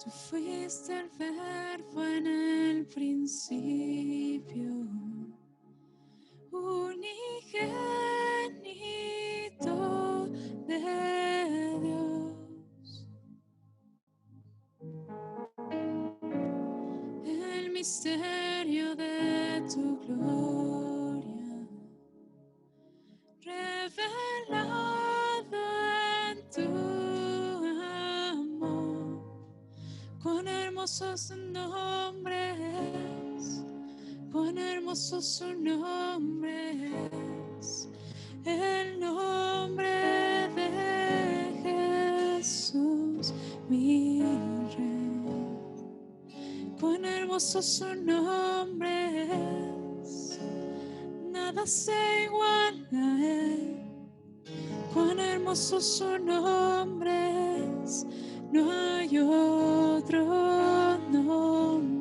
Tú fuiste el verbo en el principio, unigénito de Dios. El misterio de tu gloria, revelado en tu amor. Cuán hermoso su nombre es, cuán hermoso su nombre es, el nombre de Jesús, mi Rey. Cuán hermoso su nombre es, nada se iguala a él. Cuán hermoso su nombre es, no hay otro nombre.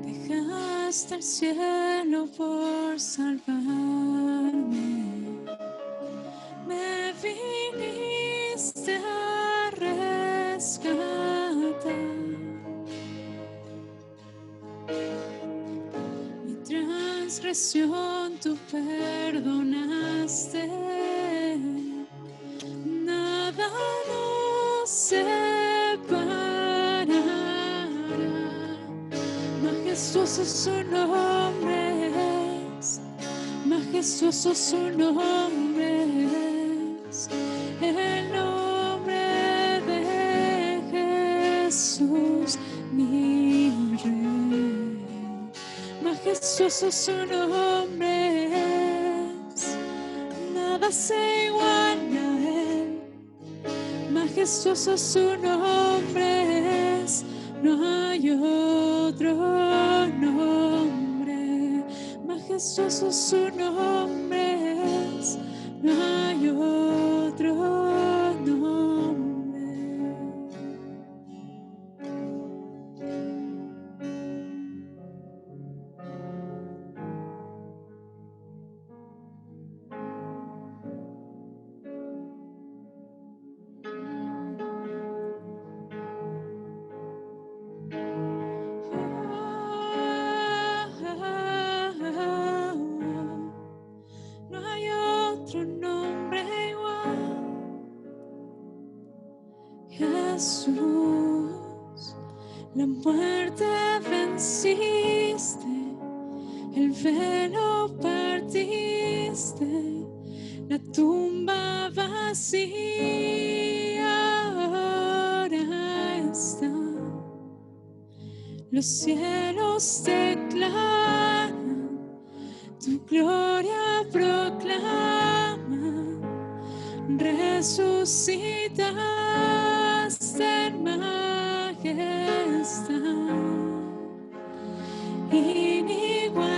Dejaste el cielo por salvarme, me viniste a rescatar. Mi transgresión tú perdonaste, nada nos separará. Majestuoso su nombre es, majestuoso su nombre es, el nombre de Jesús, mi Rey. Majestuoso su nombre es, nada se iguala a él. Majestuoso su nombre es, no hay otro nombre. Majestuoso su nombre es, no hay otro nombre. No hay otro nombre igual. Jesús, la muerte venciste, el velo partiste, la tumba vacía ahora está. Los cielos declaran, tu gloria proclaman, resucitaste en majestad, inigualable,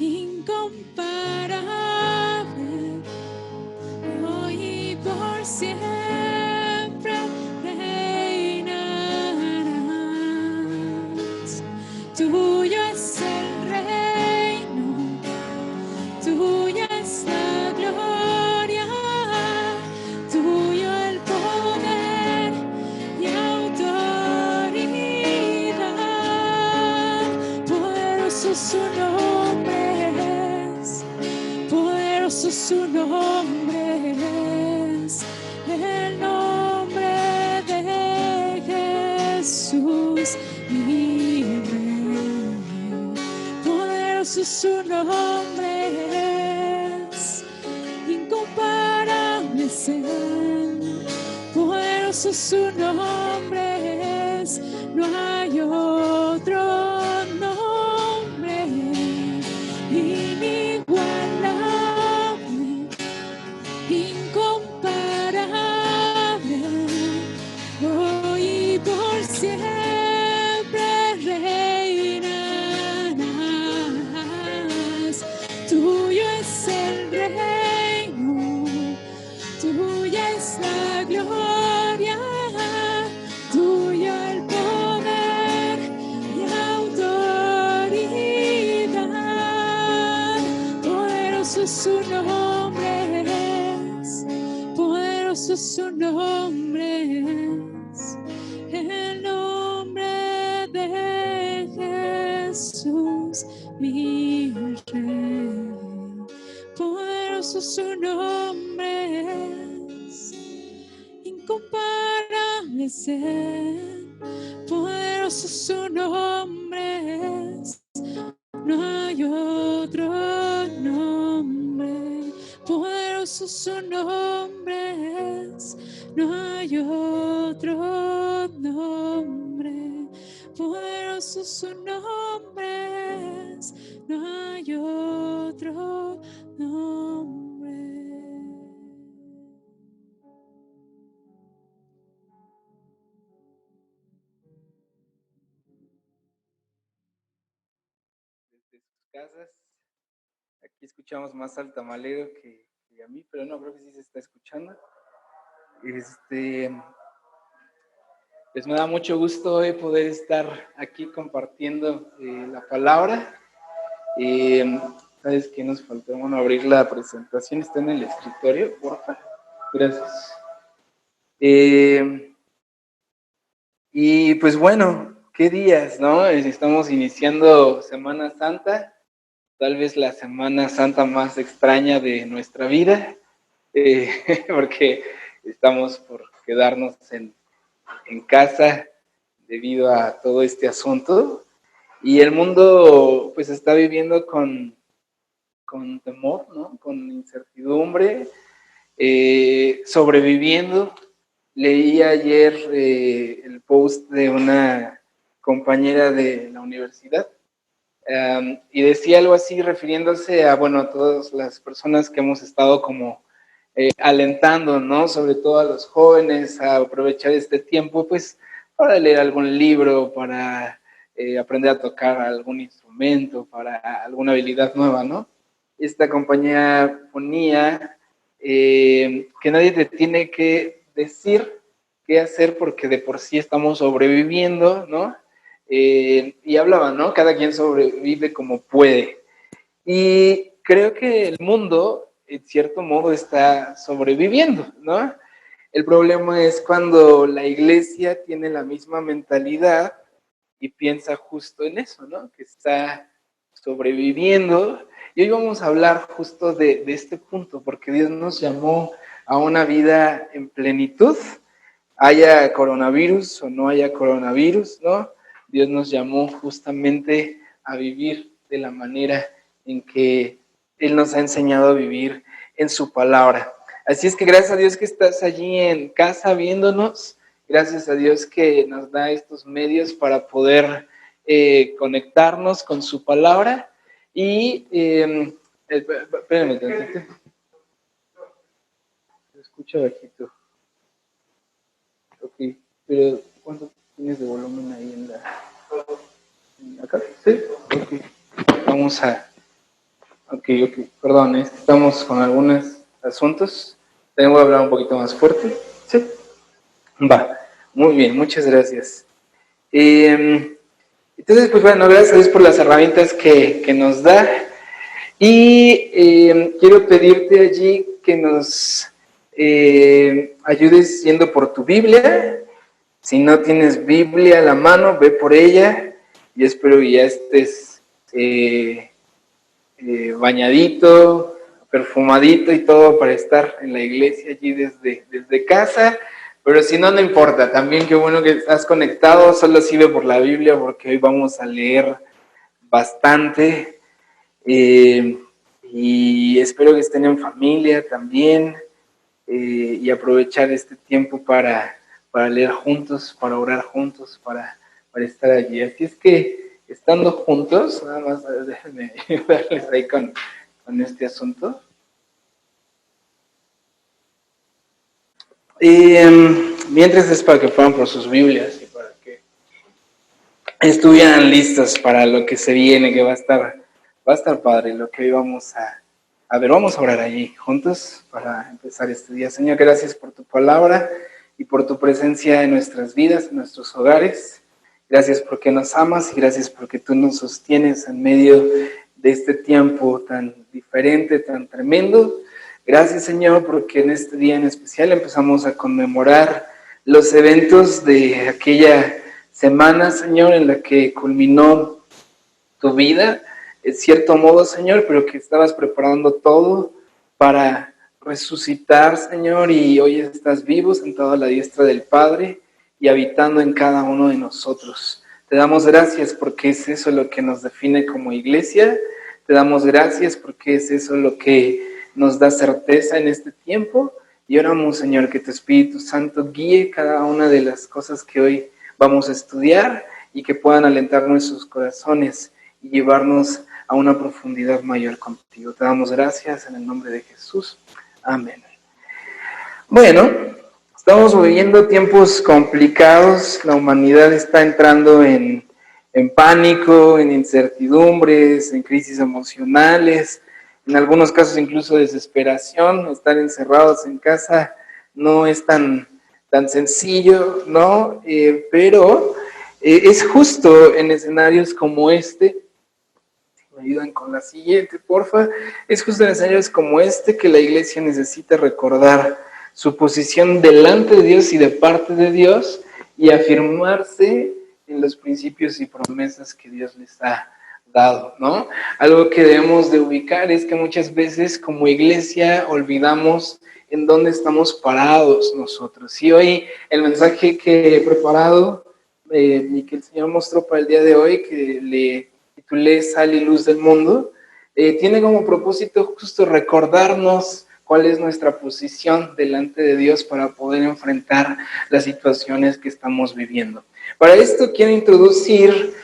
incomparable, hoy y por siempre reinarás. Tuyo es el reino, tuya es la gloria, tuyo el poder y autoridad. Poderoso su nombre es, poderoso su nombre es, el nombre de Jesús, mi Rey. Poderoso su nombre es, incomparable es él. Poderoso su nombre es, no hay otro nombre. Inigualable, incomparable, hoy y por siempre reinarás. Tuyo es el reino, tuya es la gloria, tuyo el poder su nombre es el nombre de Jesús, mi Rey. Poderoso su nombre es, incomparable es Él. Poderoso su nombre es, no hay otro nombre. Poderoso su nombre es, no hay otro nombre. Poderoso su nombre es, no hay otro nombre. Desde sus casas, aquí escuchamos más al tamalero que a mí, pero no, creo que sí se está escuchando. Pues me da mucho gusto hoy poder estar aquí compartiendo la palabra. ¿Sabes qué nos faltó? Bueno, abrir la presentación, está en el escritorio, porfa. Gracias. Y pues bueno, qué días, ¿no? Estamos iniciando Semana Santa, tal vez la Semana Santa más extraña de nuestra vida, porque estamos por quedarnos en casa debido a todo este asunto. Y el mundo pues está viviendo con temor, ¿no? Con incertidumbre, sobreviviendo. Leí ayer el post de una compañera de la universidad y decía algo así refiriéndose a, bueno, a todas las personas que hemos estado como alentando, ¿no? Sobre todo a los jóvenes a aprovechar este tiempo, pues, para leer algún libro, para aprender a tocar algún instrumento, para alguna habilidad nueva, ¿no? Esta compañía ponía que nadie te tiene que decir qué hacer porque de por sí estamos sobreviviendo, ¿no? Y hablaba, ¿no? Cada quien sobrevive como puede. Y creo que el mundo, en cierto modo, está sobreviviendo, ¿no? El problema es cuando la iglesia tiene la misma mentalidad y piensa justo en eso, ¿no? Que está sobreviviendo. Y hoy vamos a hablar justo de este punto, porque Dios nos llamó a una vida en plenitud, haya coronavirus o no haya coronavirus, ¿no? Dios nos llamó justamente a vivir de la manera en que Él nos ha enseñado a vivir en su palabra. Así es que gracias a Dios que estás allí en casa viéndonos, gracias a Dios que nos da estos medios para poder conectarnos con su palabra y espérame tantito. Te escucho bajito. Ok, pero ¿cuánto tienes de volumen ahí en la... ¿Acá? ¿Sí? Ok. Vamos a... Ok, perdón, estamos con algunos asuntos. Tengo que hablar un poquito más fuerte. Sí. Va, muy bien, muchas gracias. Entonces, pues bueno, gracias a Dios por las herramientas que nos da. Y quiero pedirte allí que nos ayudes yendo por tu Biblia. Si no tienes Biblia a la mano, ve por ella. Yo espero que ya estés bañadito, perfumadito y todo para estar en la iglesia allí desde casa. Pero si no, no importa. También qué bueno que estás conectado. Solo sirve por la Biblia porque hoy vamos a leer bastante. Y espero que estén en familia también y aprovechar este tiempo para leer juntos, para orar juntos, para estar allí. Así es que estando juntos, nada más déjenme ayudarles ahí con este asunto. Mientras es para que fueran por sus Biblias y para que estuvieran listos para lo que se viene, que va a estar padre lo que hoy vamos a ver, vamos a orar allí juntos para empezar este día. Señor, gracias por tu palabra y por tu presencia en nuestras vidas, en nuestros hogares. Gracias porque nos amas y gracias porque tú nos sostienes en medio de este tiempo tan diferente, tan tremendo. Gracias, Señor, porque en este día en especial empezamos a conmemorar los eventos de aquella semana, Señor, en la que culminó tu vida, en cierto modo, Señor, pero que estabas preparando todo para resucitar, Señor, y hoy estás vivo, sentado a la diestra del Padre y habitando en cada uno de nosotros. Te damos gracias porque es eso lo que nos define como iglesia. Te damos gracias porque es eso lo que nos da certeza en este tiempo. Y oramos, Señor, que tu Espíritu Santo guíe cada una de las cosas que hoy vamos a estudiar y que puedan alentar nuestros corazones y llevarnos a una profundidad mayor contigo. Te damos gracias en el nombre de Jesús. Amén. Bueno, estamos viviendo tiempos complicados. La humanidad está entrando en pánico, en incertidumbres, en crisis emocionales, en algunos casos incluso desesperación. Estar encerrados en casa no es tan sencillo, ¿no? Pero es justo en escenarios como este. Me ayudan con la siguiente, porfa. Es justo en escenarios como este que la iglesia necesita recordar su posición delante de Dios y de parte de Dios y afirmarse en los principios y promesas que Dios les ha dado, ¿no? Algo que debemos de ubicar es que muchas veces como iglesia olvidamos en dónde estamos parados nosotros. Y hoy el mensaje que he preparado y que el Señor mostró para el día de hoy, que le titulé Sal y Luz del Mundo, tiene como propósito justo recordarnos cuál es nuestra posición delante de Dios para poder enfrentar las situaciones que estamos viviendo. Para esto quiero introducir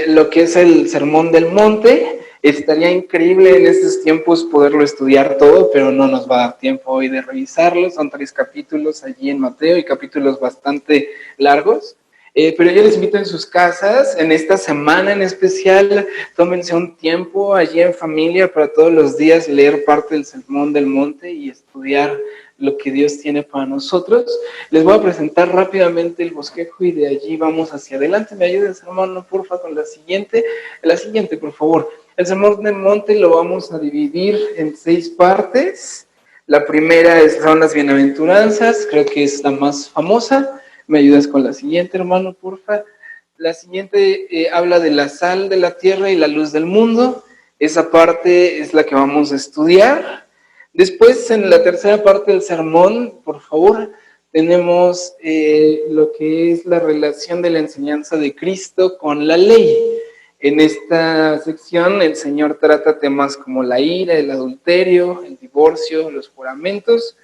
lo que es el Sermón del Monte. Estaría increíble en estos tiempos poderlo estudiar todo, pero no nos va a dar tiempo hoy de revisarlo. Son 3 capítulos allí en Mateo y capítulos bastante largos. Pero yo les invito en sus casas, en esta semana en especial, tómense un tiempo allí en familia para todos los días leer parte del Sermón del Monte y estudiar lo que Dios tiene para nosotros. Les voy a presentar rápidamente el bosquejo y de allí vamos hacia adelante. ¿Me ayudas, hermano, porfa, con la siguiente? La siguiente, por favor. El Sermón del Monte lo vamos a dividir en 6 partes. La primera son las bienaventuranzas, creo que es la más famosa. ¿Me ayudas con la siguiente, hermano, porfa? La siguiente habla de la sal de la tierra y la luz del mundo. Esa parte es la que vamos a estudiar. Después, en la tercera parte del sermón, por favor, tenemos lo que es la relación de la enseñanza de Cristo con la ley. En esta sección, el Señor trata temas como la ira, el adulterio, el divorcio, los juramentos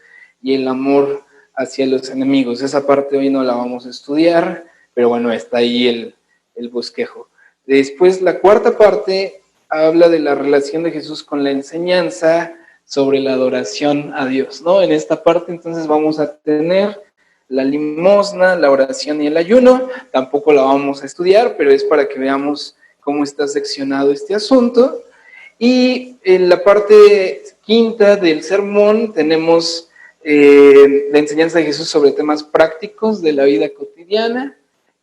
y el amor hacia los enemigos. Esa parte hoy no la vamos a estudiar, pero bueno, está ahí el bosquejo. Después, la cuarta parte habla de la relación de Jesús con la enseñanza sobre la adoración a Dios, ¿no? En esta parte, entonces, vamos a tener la limosna, la oración y el ayuno. Tampoco la vamos a estudiar, pero es para que veamos cómo está seccionado este asunto. Y en la parte quinta del sermón tenemos la enseñanza de Jesús sobre temas prácticos de la vida cotidiana.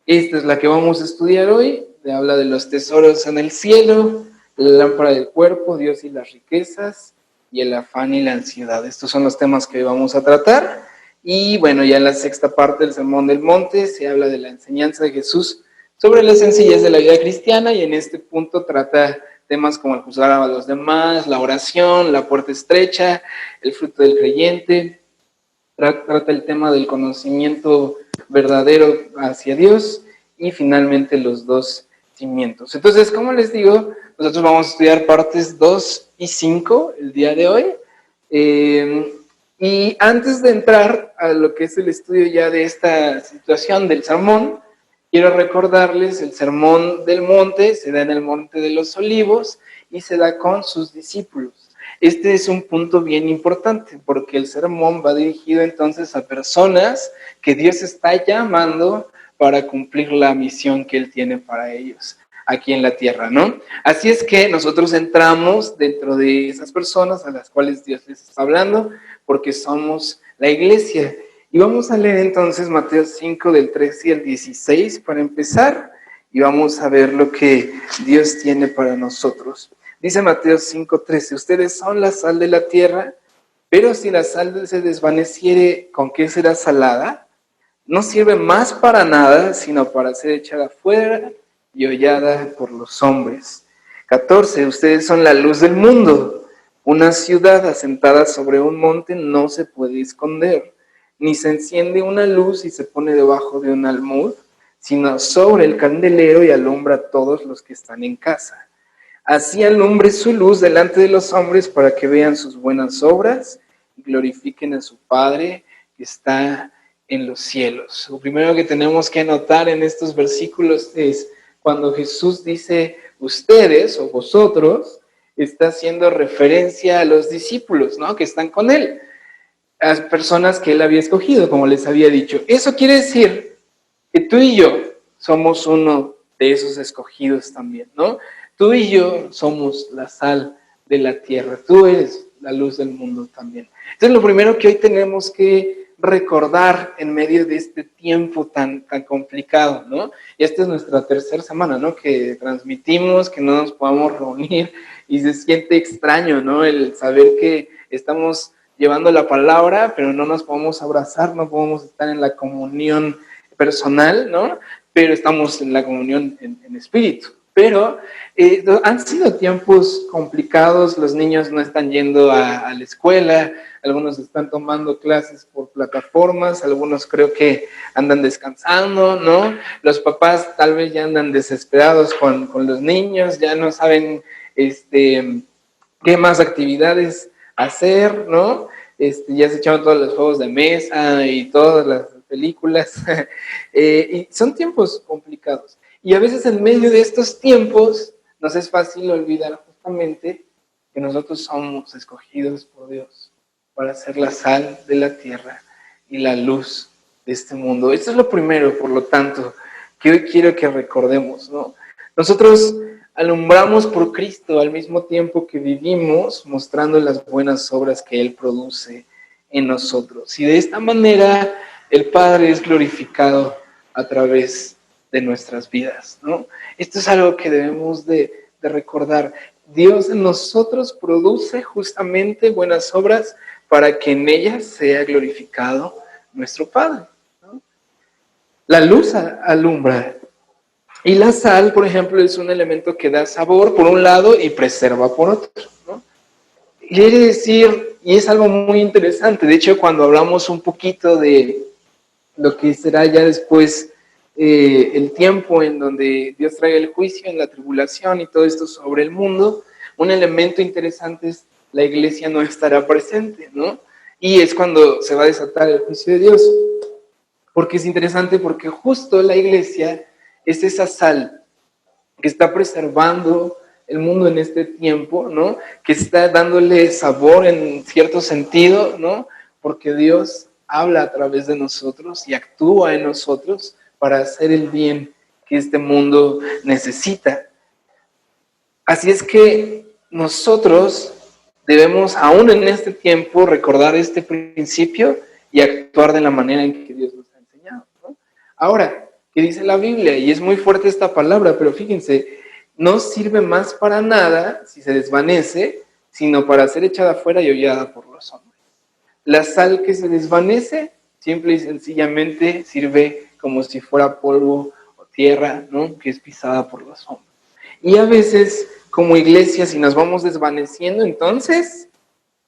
Esta es la que vamos a estudiar hoy. Habla de los tesoros en el cielo, la lámpara del cuerpo, Dios y las riquezas, y el afán y la ansiedad. Estos son los temas que hoy vamos a tratar. Y bueno, ya en la sexta parte del Sermón del Monte se habla de la enseñanza de Jesús sobre la sencillez de la vida cristiana, y en este punto trata temas como el juzgar a los demás, la oración, la puerta estrecha, el fruto del creyente. Trata el tema del conocimiento verdadero hacia Dios y finalmente los 2 cimientos. Entonces, como les digo, nosotros vamos a estudiar partes 2 y 5 el día de hoy. Y antes de entrar a lo que es el estudio ya de esta situación del sermón, quiero recordarles el Sermón del Monte se da en el Monte de los Olivos y se da con sus discípulos. Este es un punto bien importante porque el sermón va dirigido entonces a personas que Dios está llamando para cumplir la misión que Él tiene para ellos aquí en la tierra, ¿no? Así es que nosotros entramos dentro de esas personas a las cuales Dios les está hablando porque somos la iglesia. Y vamos a leer entonces Mateo 5 del 13 al 16 para empezar y vamos a ver lo que Dios tiene para nosotros. Dice Mateo 5:13, ustedes son la sal de la tierra, Pero si la sal se desvaneciere, ¿con qué será salada? No sirve más para nada, sino para ser echada fuera y hollada por los hombres. 14. Ustedes son la luz del mundo. Una ciudad asentada sobre un monte no se puede esconder, ni se enciende una luz y se pone debajo de un almud, sino sobre el candelero y alumbra a todos los que están en casa. Así alumbre su luz delante de los hombres para que vean sus buenas obras y glorifiquen a su Padre que está en los cielos. Lo primero que tenemos que anotar en estos versículos es cuando Jesús dice ustedes o vosotros, está haciendo referencia a los discípulos, ¿no? Que están con él, a las personas que él había escogido, como les había dicho. Eso quiere decir que tú y yo somos uno de esos escogidos también, ¿no? Tú y yo somos la sal de la tierra. Tú eres la luz del mundo también. Entonces, lo primero que hoy tenemos que recordar en medio de este tiempo tan complicado, ¿no? Y esta es nuestra tercera semana, ¿no? Que transmitimos, que no nos podamos reunir y se siente extraño, ¿no? El saber que estamos llevando la palabra, pero no nos podemos abrazar, no podemos estar en la comunión personal, ¿no? Pero estamos en la comunión en espíritu. Pero han sido tiempos complicados, los niños no están yendo a la escuela, algunos están tomando clases por plataformas, algunos creo que andan descansando, ¿no? Los papás tal vez ya andan desesperados con los niños, ya no saben qué más actividades hacer, ¿no? Ya se echaron todos los juegos de mesa y todas las películas, y son tiempos complicados. Y a veces en medio de estos tiempos nos es fácil olvidar justamente que nosotros somos escogidos por Dios para ser la sal de la tierra y la luz de este mundo. Esto es lo primero, por lo tanto, que hoy quiero que recordemos, ¿no? Nosotros alumbramos por Cristo al mismo tiempo que vivimos mostrando las buenas obras que Él produce en nosotros. Y de esta manera el Padre es glorificado a través de nuestras vidas, ¿no? Esto es algo que debemos de recordar. Dios en nosotros produce justamente buenas obras para que en ellas sea glorificado nuestro Padre, ¿no? La luz alumbra y la sal, por ejemplo, es un elemento que da sabor por un lado y preserva por otro, ¿no? Quiere decir, y es algo muy interesante, de hecho cuando hablamos un poquito de lo que será ya después el tiempo en donde Dios traiga el juicio, en la tribulación y todo esto sobre el mundo, un elemento interesante es la iglesia no estará presente, ¿no? Y es cuando se va a desatar el juicio de Dios. Porque es interesante porque justo la iglesia es esa sal que está preservando el mundo en este tiempo, ¿no? Que está dándole sabor en cierto sentido, ¿no? Porque Dios habla a través de nosotros y actúa en nosotros para hacer el bien que este mundo necesita. Así es que nosotros debemos, aún en este tiempo, recordar este principio y actuar de la manera en que Dios nos ha enseñado, ¿no? Ahora, ¿qué dice la Biblia? Y es muy fuerte esta palabra, pero fíjense, no sirve más para nada si se desvanece, sino para ser echada fuera y hollada por los hombres. La sal que se desvanece, simple y sencillamente sirve como si fuera polvo o tierra, ¿no? Que es pisada por los hombres. Y a veces, como iglesia, si nos vamos desvaneciendo, entonces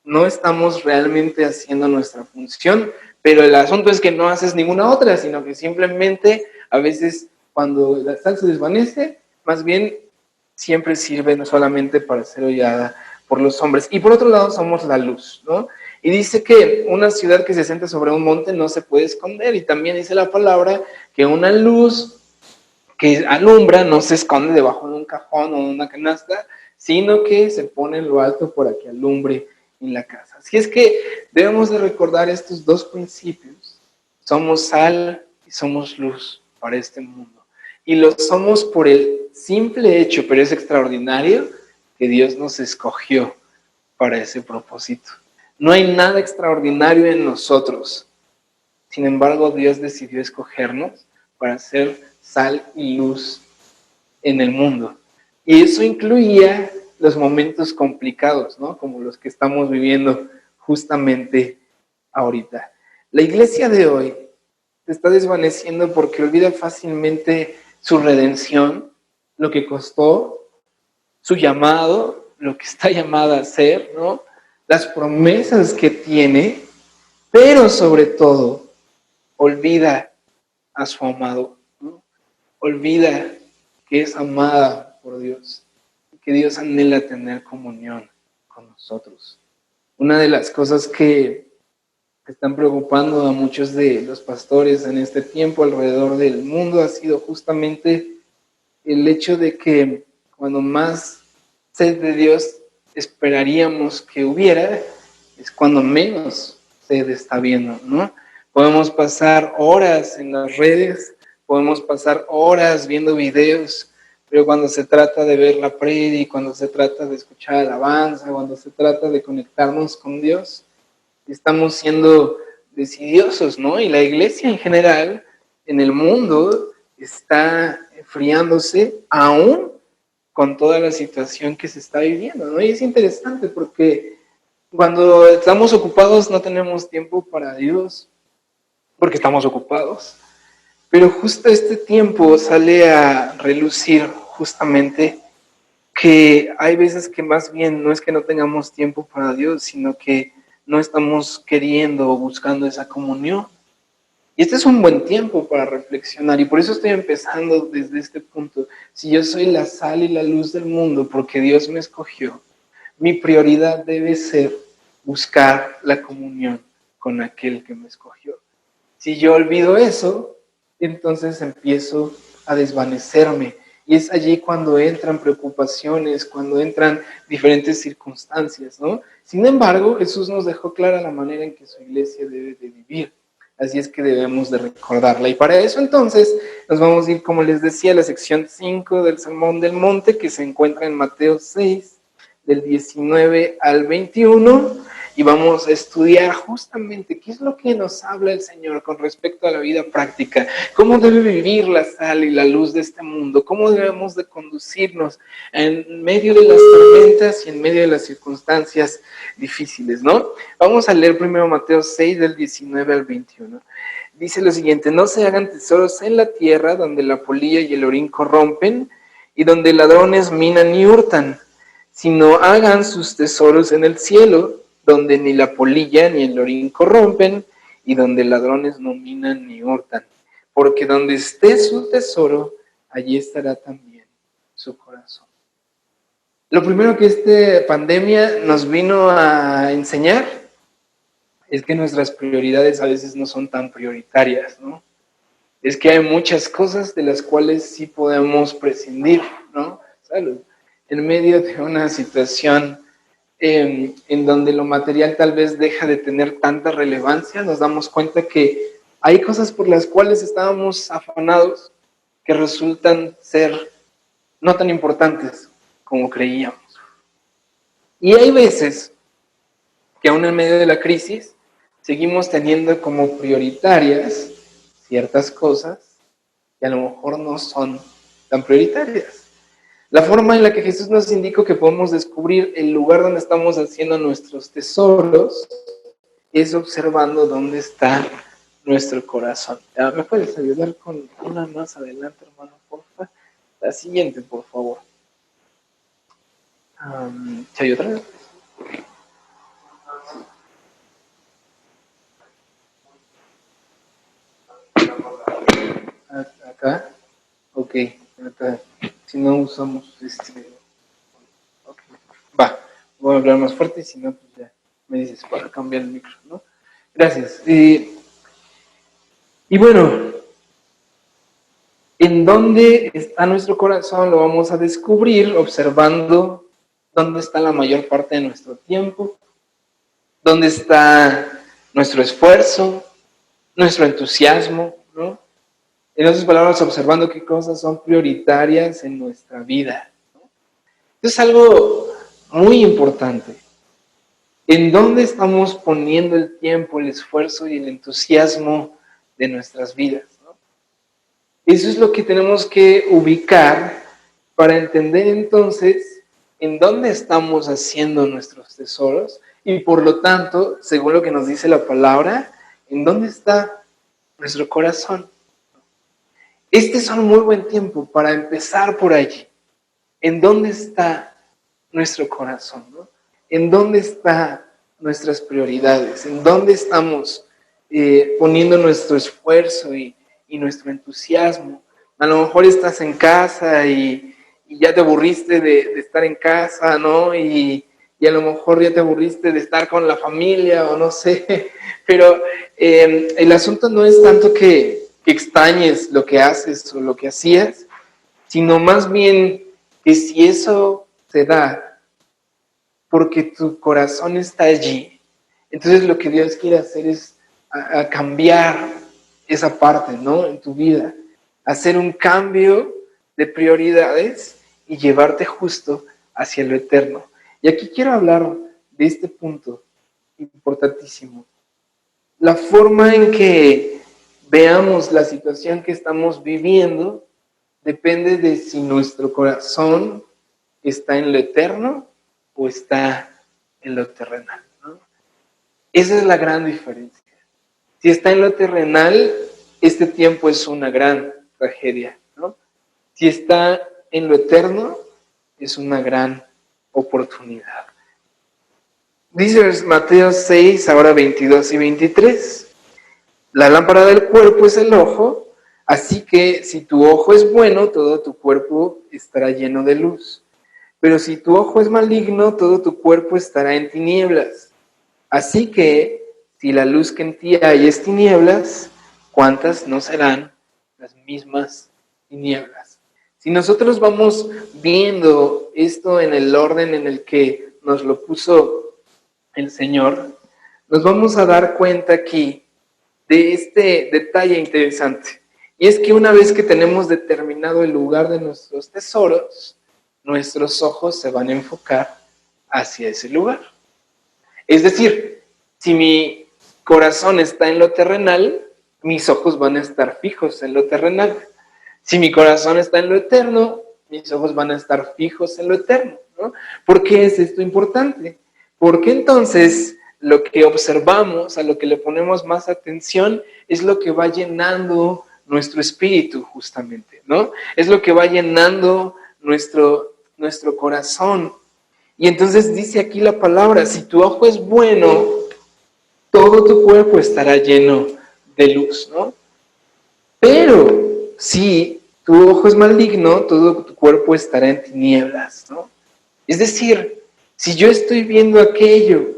no estamos realmente haciendo nuestra función, pero el asunto es que no haces ninguna otra, sino que simplemente a veces cuando la sal se desvanece, más bien siempre sirve no solamente para ser hollada por los hombres. Y por otro lado somos la luz, ¿no? Y dice que una ciudad que se sienta sobre un monte no se puede esconder. Y también dice la palabra que una luz que alumbra no se esconde debajo de un cajón o de una canasta, sino que se pone en lo alto para que alumbre en la casa. Así es que debemos de recordar estos dos principios. Somos sal y somos luz para este mundo. Y lo somos por el simple hecho, pero es extraordinario, que Dios nos escogió para ese propósito. No hay nada extraordinario en nosotros. Sin embargo, Dios decidió escogernos para ser sal y luz en el mundo. Y eso incluía los momentos complicados, ¿no? Como los que estamos viviendo justamente ahorita. La iglesia de hoy se está desvaneciendo porque olvida fácilmente su redención, lo que costó, su llamado, lo que está llamada a ser, ¿no? Las promesas que tiene, pero sobre todo olvida a su amado, ¿no? Olvida que es amada por Dios, que Dios anhela tener comunión con nosotros. Una de las cosas que están preocupando a muchos de los pastores en este tiempo alrededor del mundo ha sido justamente el hecho de que cuando más sed de Dios esperaríamos que hubiera, es cuando menos sed está viendo, ¿no? Podemos pasar horas en las redes, podemos pasar horas viendo videos, pero cuando se trata de ver la prédica, cuando se trata de escuchar alabanza, cuando se trata de conectarnos con Dios, estamos siendo decidiosos, ¿no? Y la iglesia en general, en el mundo, está enfriándose aún con toda la situación que se está viviendo, ¿no? Y es interesante porque cuando estamos ocupados no tenemos tiempo para Dios, porque estamos ocupados. Pero justo este tiempo sale a relucir justamente que hay veces que más bien no es que no tengamos tiempo para Dios, sino que no estamos queriendo o buscando esa comunión. Y este es un buen tiempo para reflexionar y por eso estoy empezando desde este punto. Si yo soy la sal y la luz del mundo porque Dios me escogió, mi prioridad debe ser buscar la comunión con aquel que me escogió. Si yo olvido eso, entonces empiezo a desvanecerme. Y es allí cuando entran preocupaciones, cuando entran diferentes circunstancias, ¿no? Sin embargo, Jesús nos dejó clara la manera en que su iglesia debe de vivir. Así es que debemos de recordarla. Y para eso entonces nos vamos a ir, como les decía, a la sección 5 del Sermón del Monte, que se encuentra en Mateo 6, del 19 al 21. Y vamos a estudiar justamente qué es lo que nos habla el Señor con respecto a la vida práctica, cómo debe vivir la sal y la luz de este mundo, cómo debemos de conducirnos en medio de las tormentas y en medio de las circunstancias difíciles, ¿no? Vamos a leer primero Mateo 6 del 19 al 21. Dice lo siguiente: no se hagan tesoros en la tierra donde la polilla y el orín corrompen y donde ladrones minan y hurtan, sino hagan sus tesoros en el cielo, donde ni la polilla ni el orín corrompen, y donde ladrones no minan ni hurtan. Porque donde esté su tesoro, allí estará también su corazón. Lo primero que esta pandemia nos vino a enseñar es que nuestras prioridades a veces no son tan prioritarias, ¿no? Es que hay muchas cosas de las cuales sí podemos prescindir, ¿no? Salud. En medio de una situación en donde lo material tal vez deja de tener tanta relevancia, nos damos cuenta que hay cosas por las cuales estábamos afanados que resultan ser no tan importantes como creíamos. Y hay veces que aún en medio de la crisis seguimos teniendo como prioritarias ciertas cosas que a lo mejor no son tan prioritarias. La forma en la que Jesús nos indicó que podemos descubrir el lugar donde estamos haciendo nuestros tesoros es observando dónde está nuestro corazón. ¿Me puedes ayudar con una más adelante, hermano, por favor? La siguiente, por favor. ¿Se hay otra? ¿Acá? Ok. Acá. Si no usamos okay. Va, voy a hablar más fuerte y si no, pues ya me dices para cambiar el micro, ¿no? Gracias. Y bueno, ¿en dónde está nuestro corazón? Lo vamos a descubrir observando dónde está la mayor parte de nuestro tiempo, dónde está nuestro esfuerzo, nuestro entusiasmo, ¿no? En otras palabras, observando qué cosas son prioritarias en nuestra vida, ¿no? Esto es algo muy importante. ¿En dónde estamos poniendo el tiempo, el esfuerzo y el entusiasmo de nuestras vidas, ¿no? Eso es lo que tenemos que ubicar para entender entonces en dónde estamos haciendo nuestros tesoros Y por lo tanto, según lo que nos dice la palabra, ¿en dónde está nuestro corazón? Este es un muy buen tiempo para empezar por allí. ¿En dónde está nuestro corazón, ¿no? ¿En dónde están nuestras prioridades? ¿En dónde estamos poniendo nuestro esfuerzo y nuestro entusiasmo? A lo mejor estás en casa y ya te aburriste de estar en casa, ¿no? Y a lo mejor ya te aburriste de estar con la familia o no sé, pero el asunto no es tanto que extrañes lo que haces o lo que hacías, sino más bien que si eso se da porque tu corazón está allí, entonces lo que Dios quiere hacer es a cambiar esa parte, ¿no? En tu vida, hacer un cambio de prioridades y llevarte justo hacia lo eterno. Y aquí quiero hablar de este punto importantísimo. La forma en que veamos la situación que estamos viviendo depende de si nuestro corazón está en lo eterno o está en lo terrenal, ¿no? Esa es la gran diferencia. Si está en lo terrenal, este tiempo es una gran tragedia, ¿no? Si está en lo eterno, es una gran oportunidad. Dice Mateo 6, ahora 22 y 23. La lámpara del cuerpo es el ojo, así que si tu ojo es bueno, todo tu cuerpo estará lleno de luz. Pero si tu ojo es maligno, todo tu cuerpo estará en tinieblas. Así que si la luz que en ti hay es tinieblas, ¿cuántas no serán las mismas tinieblas? Si nosotros vamos viendo esto en el orden en el que nos lo puso el Señor, nos vamos a dar cuenta aquí de este detalle interesante. Y es que una vez que tenemos determinado el lugar de nuestros tesoros, nuestros ojos se van a enfocar hacia ese lugar. Es decir, si mi corazón está en lo terrenal, mis ojos van a estar fijos en lo terrenal. Si mi corazón está en lo eterno, mis ojos van a estar fijos en lo eterno, ¿no? ¿Por qué es esto importante? Porque entonces lo que observamos, a lo que le ponemos más atención, es lo que va llenando nuestro espíritu justamente, ¿no? Es lo que va llenando nuestro corazón. Y entonces dice aquí la palabra, si tu ojo es bueno, todo tu cuerpo estará lleno de luz, ¿no? Pero si tu ojo es maligno, todo tu cuerpo estará en tinieblas, ¿no? Es decir, si yo estoy viendo aquello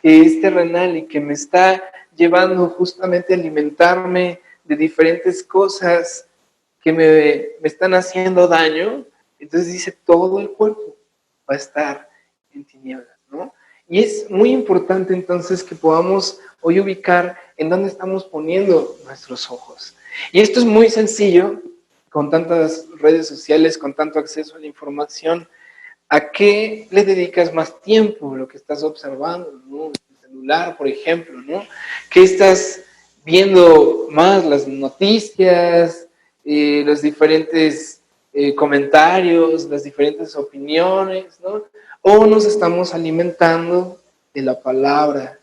que es terrenal y que me está llevando justamente a alimentarme de diferentes cosas que me están haciendo daño, entonces dice todo el cuerpo va a estar en tinieblas, ¿no? Y es muy importante entonces que podamos hoy ubicar en dónde estamos poniendo nuestros ojos. Y esto es muy sencillo, con tantas redes sociales, con tanto acceso a la información. ¿A qué le dedicas más tiempo? Lo que estás observando, ¿no? El celular, por ejemplo, ¿no? ¿Qué estás viendo más? Las noticias, los diferentes comentarios, las diferentes opiniones, ¿no? O nos estamos alimentando de la palabra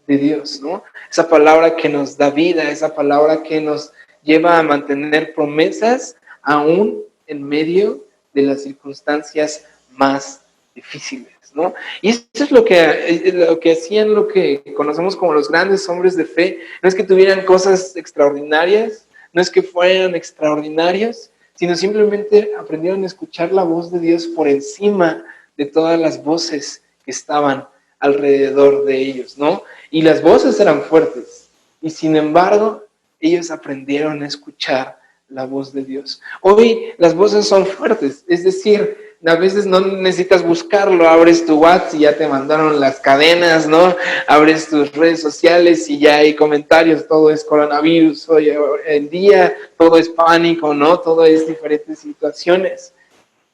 de Dios, ¿no? Esa palabra que nos da vida, esa palabra que nos lleva a mantener promesas aún en medio de las circunstancias más difíciles, ¿no? Y esto es lo que hacían, lo que conocemos como los grandes hombres de fe. No es que tuvieran cosas extraordinarias, no es que fueran extraordinarios, sino simplemente aprendieron a escuchar la voz de Dios por encima de todas las voces que estaban alrededor de ellos, ¿no? Y las voces eran fuertes, y sin embargo, ellos aprendieron a escuchar la voz de Dios. Hoy las voces son fuertes, es decir, a veces no necesitas buscarlo, abres tu WhatsApp y ya te mandaron las cadenas, ¿no? Abres tus redes sociales y ya hay comentarios, todo es coronavirus, hoy en día todo es pánico, ¿no? Todo es diferentes situaciones.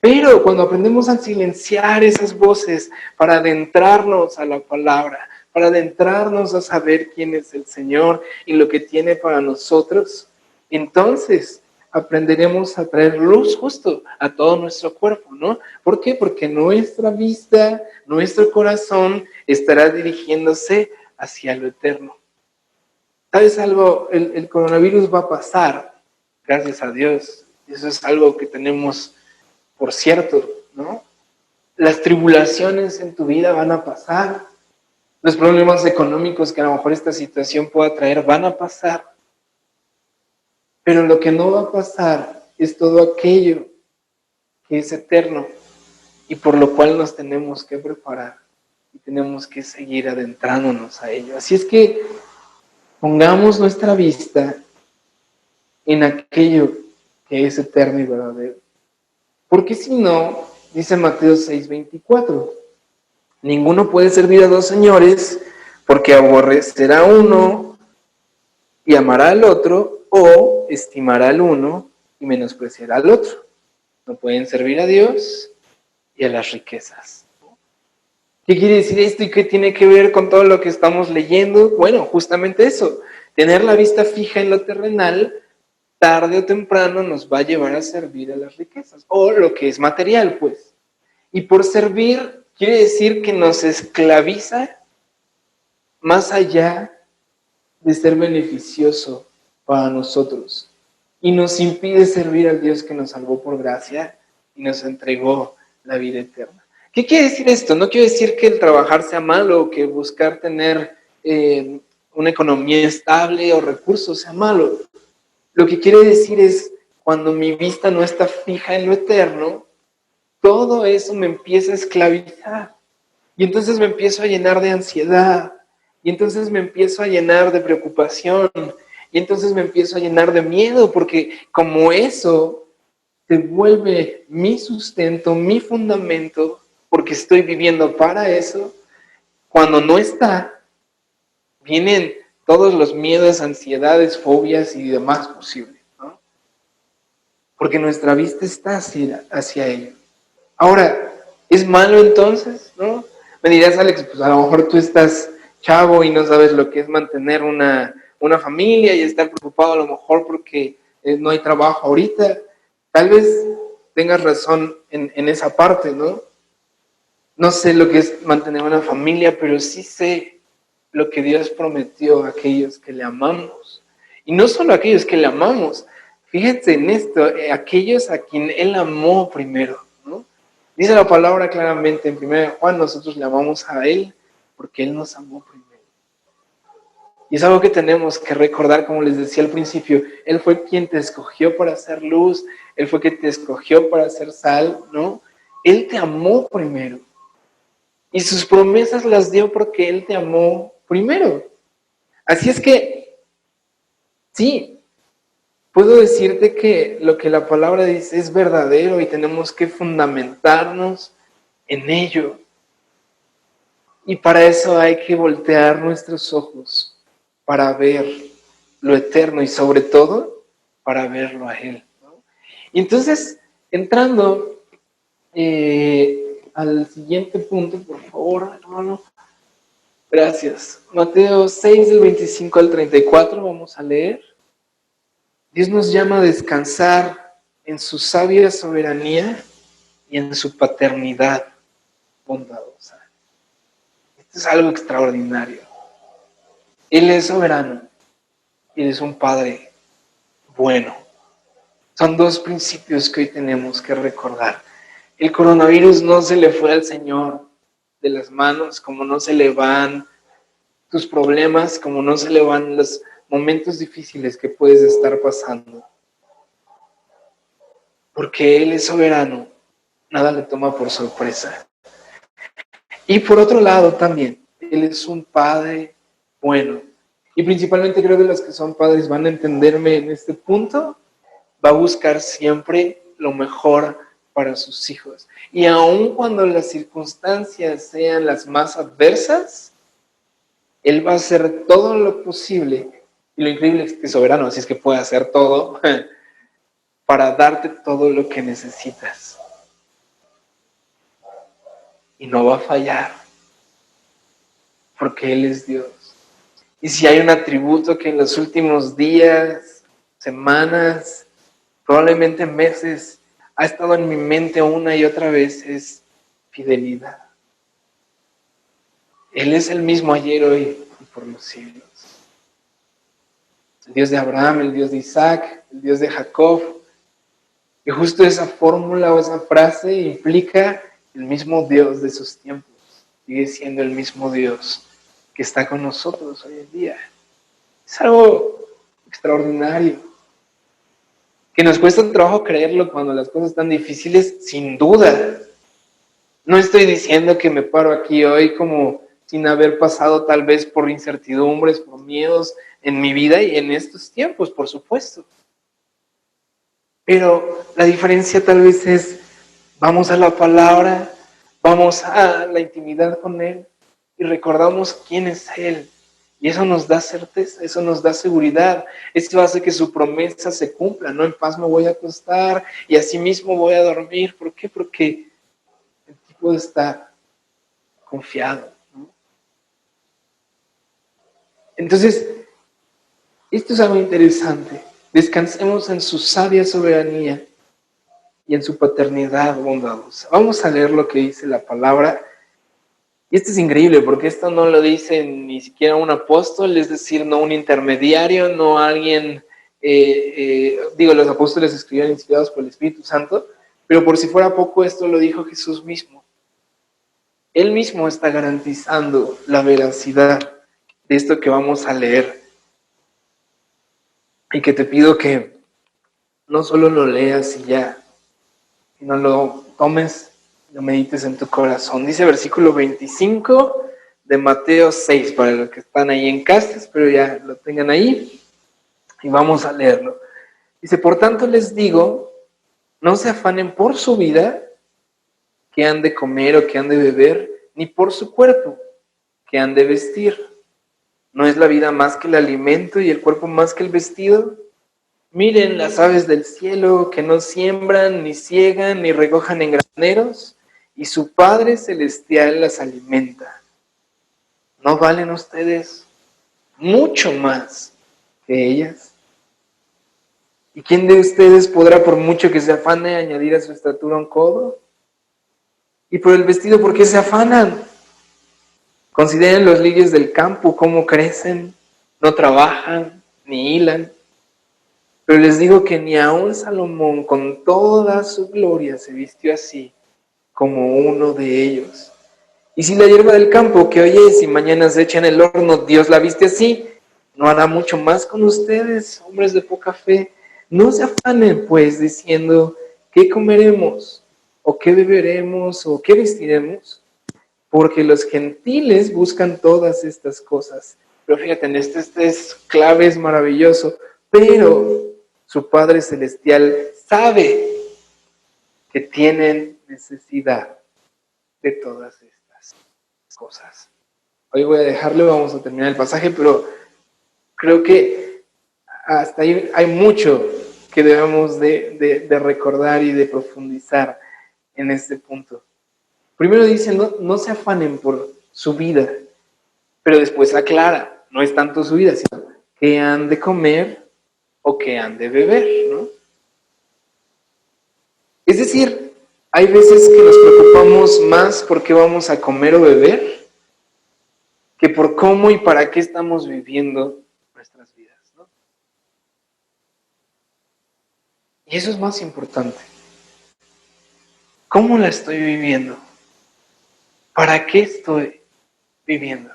Pero cuando aprendemos a silenciar esas voces para adentrarnos a la palabra, para adentrarnos a saber quién es el Señor y lo que tiene para nosotros, entonces aprenderemos a traer luz justo a todo nuestro cuerpo, ¿no? ¿Por qué? Porque nuestra vista, nuestro corazón estará dirigiéndose hacia lo eterno. ¿Sabes algo? El coronavirus va a pasar, gracias a Dios. Eso es algo que tenemos por cierto, ¿no? Las tribulaciones en tu vida van a pasar. Los problemas económicos que a lo mejor esta situación pueda traer van a pasar. Pero lo que no va a pasar es todo aquello que es eterno y por lo cual nos tenemos que preparar y tenemos que seguir adentrándonos a ello. Así es que pongamos nuestra vista en aquello que es eterno y verdadero. Porque si no, dice Mateo 6:24, ninguno puede servir a dos señores porque aborrecerá a uno y amará al otro, o estimará al uno y menospreciará al otro. No pueden servir a Dios y a las riquezas. ¿Qué quiere decir esto y qué tiene que ver con todo lo que estamos leyendo? Bueno, justamente eso. Tener la vista fija en lo terrenal, tarde o temprano nos va a llevar a servir a las riquezas, o lo que es material, pues. Y por servir, quiere decir que nos esclaviza más allá de ser beneficioso para nosotros. Y nos impide servir al Dios que nos salvó por gracia y nos entregó la vida eterna. ¿Qué quiere decir esto? No quiere decir que el trabajar sea malo o que buscar tener una economía estable o recursos sea malo. Lo que quiere decir es, cuando mi vista no está fija en lo eterno, todo eso me empieza a esclavizar. Y entonces me empiezo a llenar de ansiedad. Y entonces me empiezo a llenar de preocupación. Y entonces me empiezo a llenar de miedo, porque como eso se vuelve mi sustento, mi fundamento, porque estoy viviendo para eso, cuando no está, vienen todos los miedos, ansiedades, fobias y demás posibles, ¿no? Porque nuestra vista está hacia ello. Ahora, ¿es malo entonces? ¿No? Me dirás, Alex, pues a lo mejor tú estás chavo y no sabes lo que es mantener una familia y estar preocupado a lo mejor porque no hay trabajo ahorita. Tal vez tengas razón en esa parte, ¿no? No sé lo que es mantener una familia, pero sí sé lo que Dios prometió a aquellos que le amamos. Y no solo a aquellos que le amamos, fíjense en esto, aquellos a quien Él amó primero, ¿no? Dice la palabra claramente en 1 Juan, nosotros le amamos a Él porque Él nos amó primero. Y es algo que tenemos que recordar, como les decía al principio, Él fue quien te escogió para hacer luz, Él fue quien te escogió para hacer sal, ¿no? Él te amó primero. Y sus promesas las dio porque Él te amó primero. Así es que, sí, puedo decirte que lo que la palabra dice es verdadero y tenemos que fundamentarnos en ello. Y para eso hay que voltear nuestros ojos para ver lo eterno y sobre todo para verlo a Él, ¿no? Y entonces, entrando al siguiente punto, por favor, hermano. Gracias. Mateo 6, del 25 al 34, vamos a leer. Dios nos llama a descansar en su sabia soberanía y en su paternidad bondadosa. Esto es algo extraordinario. Él es soberano y Él es un Padre bueno. Son dos principios que hoy tenemos que recordar. El coronavirus no se le fue al Señor de las manos, como no se le van tus problemas, como no se le van los momentos difíciles que puedes estar pasando. Porque Él es soberano, nada le toma por sorpresa. Y por otro lado también, Él es un Padre bueno. Y principalmente creo que los que son padres van a entenderme en este punto. Va a buscar siempre lo mejor para sus hijos. Y aun cuando las circunstancias sean las más adversas, Él va a hacer todo lo posible. Y lo increíble es que es soberano, así es que puede hacer todo para darte todo lo que necesitas. Y no va a fallar, porque Él es Dios. Y si hay un atributo que en los últimos días, semanas, probablemente meses, ha estado en mi mente una y otra vez, es fidelidad. Él es el mismo ayer, hoy y por los siglos. El Dios de Abraham, el Dios de Isaac, el Dios de Jacob. Y justo esa fórmula o esa frase implica el mismo Dios de esos tiempos. Sigue siendo el mismo Dios que está con nosotros hoy en día. Es algo extraordinario. Que nos cuesta un trabajo creerlo cuando las cosas están difíciles, sin duda. No estoy diciendo que me paro aquí hoy como sin haber pasado tal vez por incertidumbres, por miedos en mi vida y en estos tiempos, por supuesto. Pero la diferencia tal vez es, vamos a la palabra, vamos a la intimidad con Él y recordamos quién es Él. Y eso nos da certeza, eso nos da seguridad. Esto hace que su promesa se cumpla, ¿no? En paz me voy a acostar y así mismo voy a dormir. ¿Por qué? Porque el tipo está confiado, ¿no? Entonces, esto es algo interesante. Descansemos en su sabia soberanía y en su paternidad bondadosa. Vamos a leer lo que dice la palabra. Y esto es increíble porque esto no lo dice ni siquiera un apóstol, es decir, no un intermediario, no alguien, los apóstoles escribieron inspirados por el Espíritu Santo, pero por si fuera poco, esto lo dijo Jesús mismo. Él mismo está garantizando la veracidad de esto que vamos a leer. Y que te pido que no solo lo leas y ya, sino lo tomes, lo medites en tu corazón. Dice versículo 25 de Mateo 6, para los que están ahí en casa, espero ya lo tengan ahí, y vamos a leerlo. Dice, por tanto les digo, no se afanen por su vida, que han de comer o que han de beber, ni por su cuerpo, que han de vestir. ¿No es la vida más que el alimento y el cuerpo más que el vestido? Miren las aves del cielo, que no siembran, ni ciegan, ni recojan en graneros, y su Padre Celestial las alimenta. ¿No valen ustedes mucho más que ellas? ¿Y quién de ustedes podrá, por mucho que se afane, añadir a su estatura un codo? Y por el vestido, ¿por qué se afanan? Consideren los lirios del campo, cómo crecen, no trabajan, ni hilan. Pero les digo que ni aun Salomón con toda su gloria se vistió así como uno de ellos. Y si la hierba del campo que hoy es y mañana se echa en el horno, Dios la viste así, ¿no hará mucho más con ustedes, hombres de poca fe? No se afanen, pues, diciendo, ¿qué comeremos? ¿O qué beberemos? ¿O qué vestiremos? Porque los gentiles buscan todas estas cosas. Pero fíjate, este es clave, es maravilloso. Pero su Padre Celestial sabe que tienen necesidad de todas estas cosas. Hoy voy a dejarlo, vamos a terminar el pasaje, pero creo que hasta ahí hay mucho que debemos de recordar y de profundizar en este punto. Primero dice, no se afanen por su vida, pero después aclara, no es tanto su vida, sino qué han de comer o qué han de beber, ¿no? Es decir, hay veces que nos preocupamos más por qué vamos a comer o beber que por cómo y para qué estamos viviendo nuestras vidas, ¿no? Y eso es más importante. ¿Cómo la estoy viviendo? ¿Para qué estoy viviendo?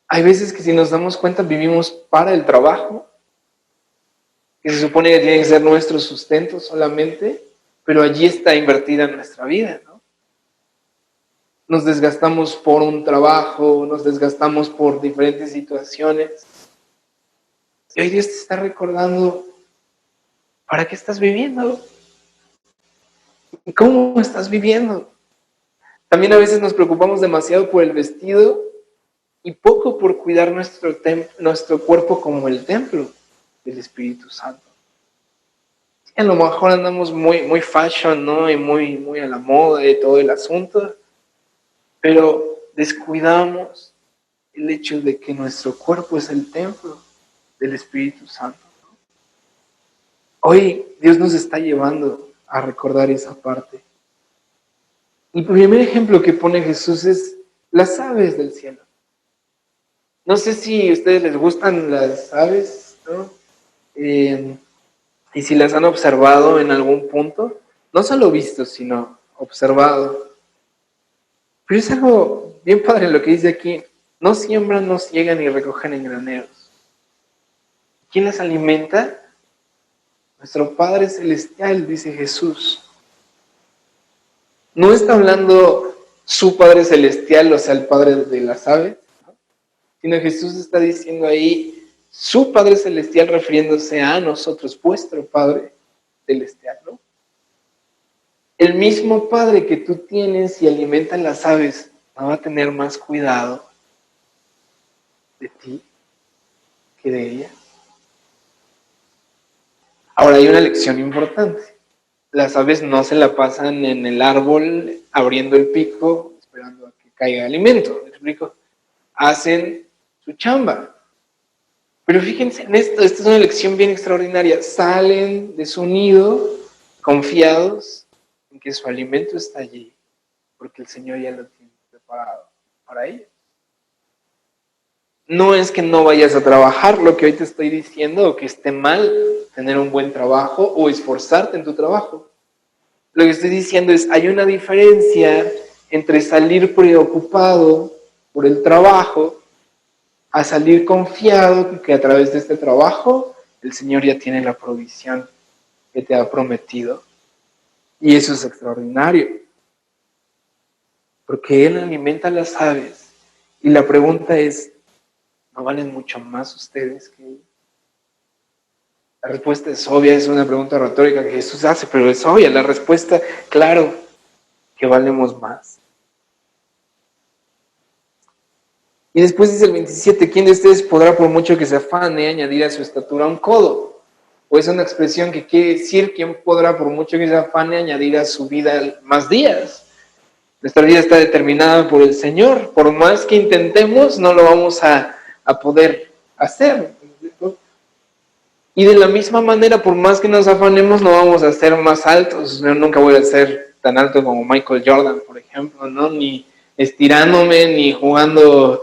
Hay veces que si nos damos cuenta vivimos para el trabajo, que se supone que tiene que ser nuestro sustento solamente, pero allí está invertida nuestra vida, ¿no? Nos desgastamos por un trabajo, nos desgastamos por diferentes situaciones. Y hoy Dios te está recordando, ¿para qué estás viviendo? ¿Y cómo estás viviendo? También a veces nos preocupamos demasiado por el vestido y poco por cuidar nuestro cuerpo como el templo del Espíritu Santo. A lo mejor andamos muy fashion, ¿no? Y muy a la moda de todo el asunto, pero descuidamos el hecho de que nuestro cuerpo es el templo del Espíritu Santo, ¿no? Hoy Dios nos está llevando a recordar esa parte. El primer ejemplo que pone Jesús es las aves del cielo. No sé si a ustedes les gustan las aves, ¿no? Y si las han observado en algún punto, no solo visto, sino observado. Pero es algo bien padre lo que dice aquí. No siembran, no ciegan ni recogen en graneros. ¿Quién las alimenta? Nuestro Padre Celestial, dice Jesús. No está hablando su Padre Celestial, o sea, el Padre de las aves, ¿no? Sino Jesús está diciendo ahí su Padre Celestial refiriéndose a nosotros, vuestro Padre Celestial, ¿no? El mismo Padre que tú tienes y alimenta las aves, ¿no va a tener más cuidado de ti que de ellas? Ahora hay una lección importante. Las aves no se la pasan en el árbol abriendo el pico, esperando a que caiga alimento, ¿me explico? Hacen su chamba. Pero fíjense en esto, esta es una lección bien extraordinaria. Salen de su nido confiados en que su alimento está allí, porque el Señor ya lo tiene preparado para ellos. No es que no vayas a trabajar, lo que hoy te estoy diciendo, o que esté mal tener un buen trabajo o esforzarte en tu trabajo. Lo que estoy diciendo es, hay una diferencia entre salir preocupado por el trabajo a salir confiado que a través de este trabajo el Señor ya tiene la provisión que te ha prometido. Y eso es extraordinario, porque Él alimenta a las aves. Y la pregunta es, ¿no valen mucho más ustedes que ellos? La respuesta es obvia, es una pregunta retórica que Jesús hace, pero es obvia la respuesta, claro, que valemos más. Y después dice el 27, ¿quién de ustedes podrá por mucho que se afane añadir a su estatura un codo? O es una expresión que quiere decir, ¿quién podrá por mucho que se afane añadir a su vida más días? Nuestra vida está determinada por el Señor. Por más que intentemos, no lo vamos a poder hacer. Y de la misma manera, por más que nos afanemos, no vamos a ser más altos. Yo nunca voy a ser tan alto como Michael Jordan, por ejemplo, ¿no? Ni estirándome, ni jugando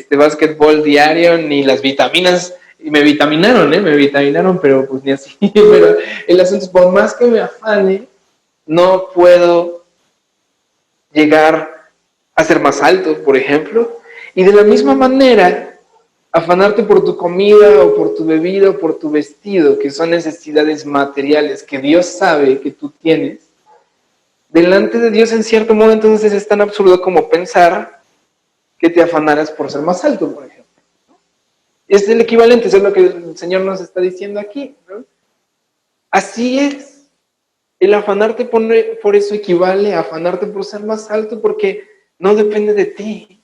básquetbol diario, ni las vitaminas. Y me vitaminaron, pero pues ni así. Pero el asunto es, por más que me afane, no puedo llegar a ser más alto, por ejemplo. Y de la misma manera, afanarte por tu comida o por tu bebida o por tu vestido, que son necesidades materiales que Dios sabe que tú tienes, delante de Dios en cierto modo entonces es tan absurdo como pensar que te afanaras por ser más alto, por ejemplo. Es el equivalente, eso es lo que el Señor nos está diciendo aquí, ¿no? Así es. El afanarte por eso equivale a afanarte por ser más alto porque no depende de ti.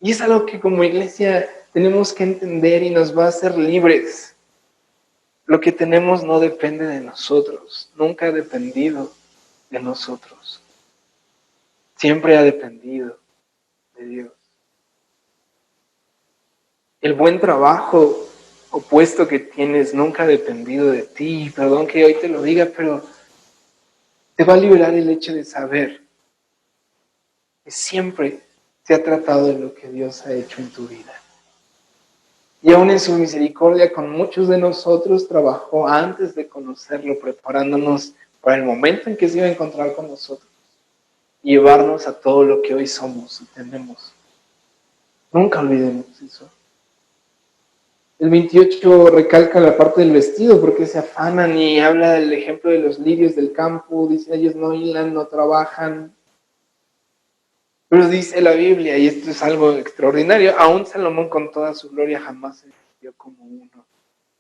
Y es algo que como iglesia tenemos que entender y nos va a hacer libres. Lo que tenemos no depende de nosotros, nunca ha dependido de nosotros. Siempre ha dependido de Dios. El buen trabajo o puesto que tienes nunca ha dependido de ti. Perdón que hoy te lo diga, pero te va a liberar el hecho de saber que siempre se ha tratado de lo que Dios ha hecho en tu vida. Y aún en su misericordia con muchos de nosotros trabajó antes de conocerlo, preparándonos para el momento en que se iba a encontrar con nosotros y llevarnos a todo lo que hoy somos y tenemos. Nunca olvidemos eso. El 28 recalca la parte del vestido porque se afanan y habla del ejemplo de los lirios del campo. Dice, ellos no hilan, no trabajan. Pero dice la Biblia, y esto es algo extraordinario, aún Salomón con toda su gloria jamás se vistió como uno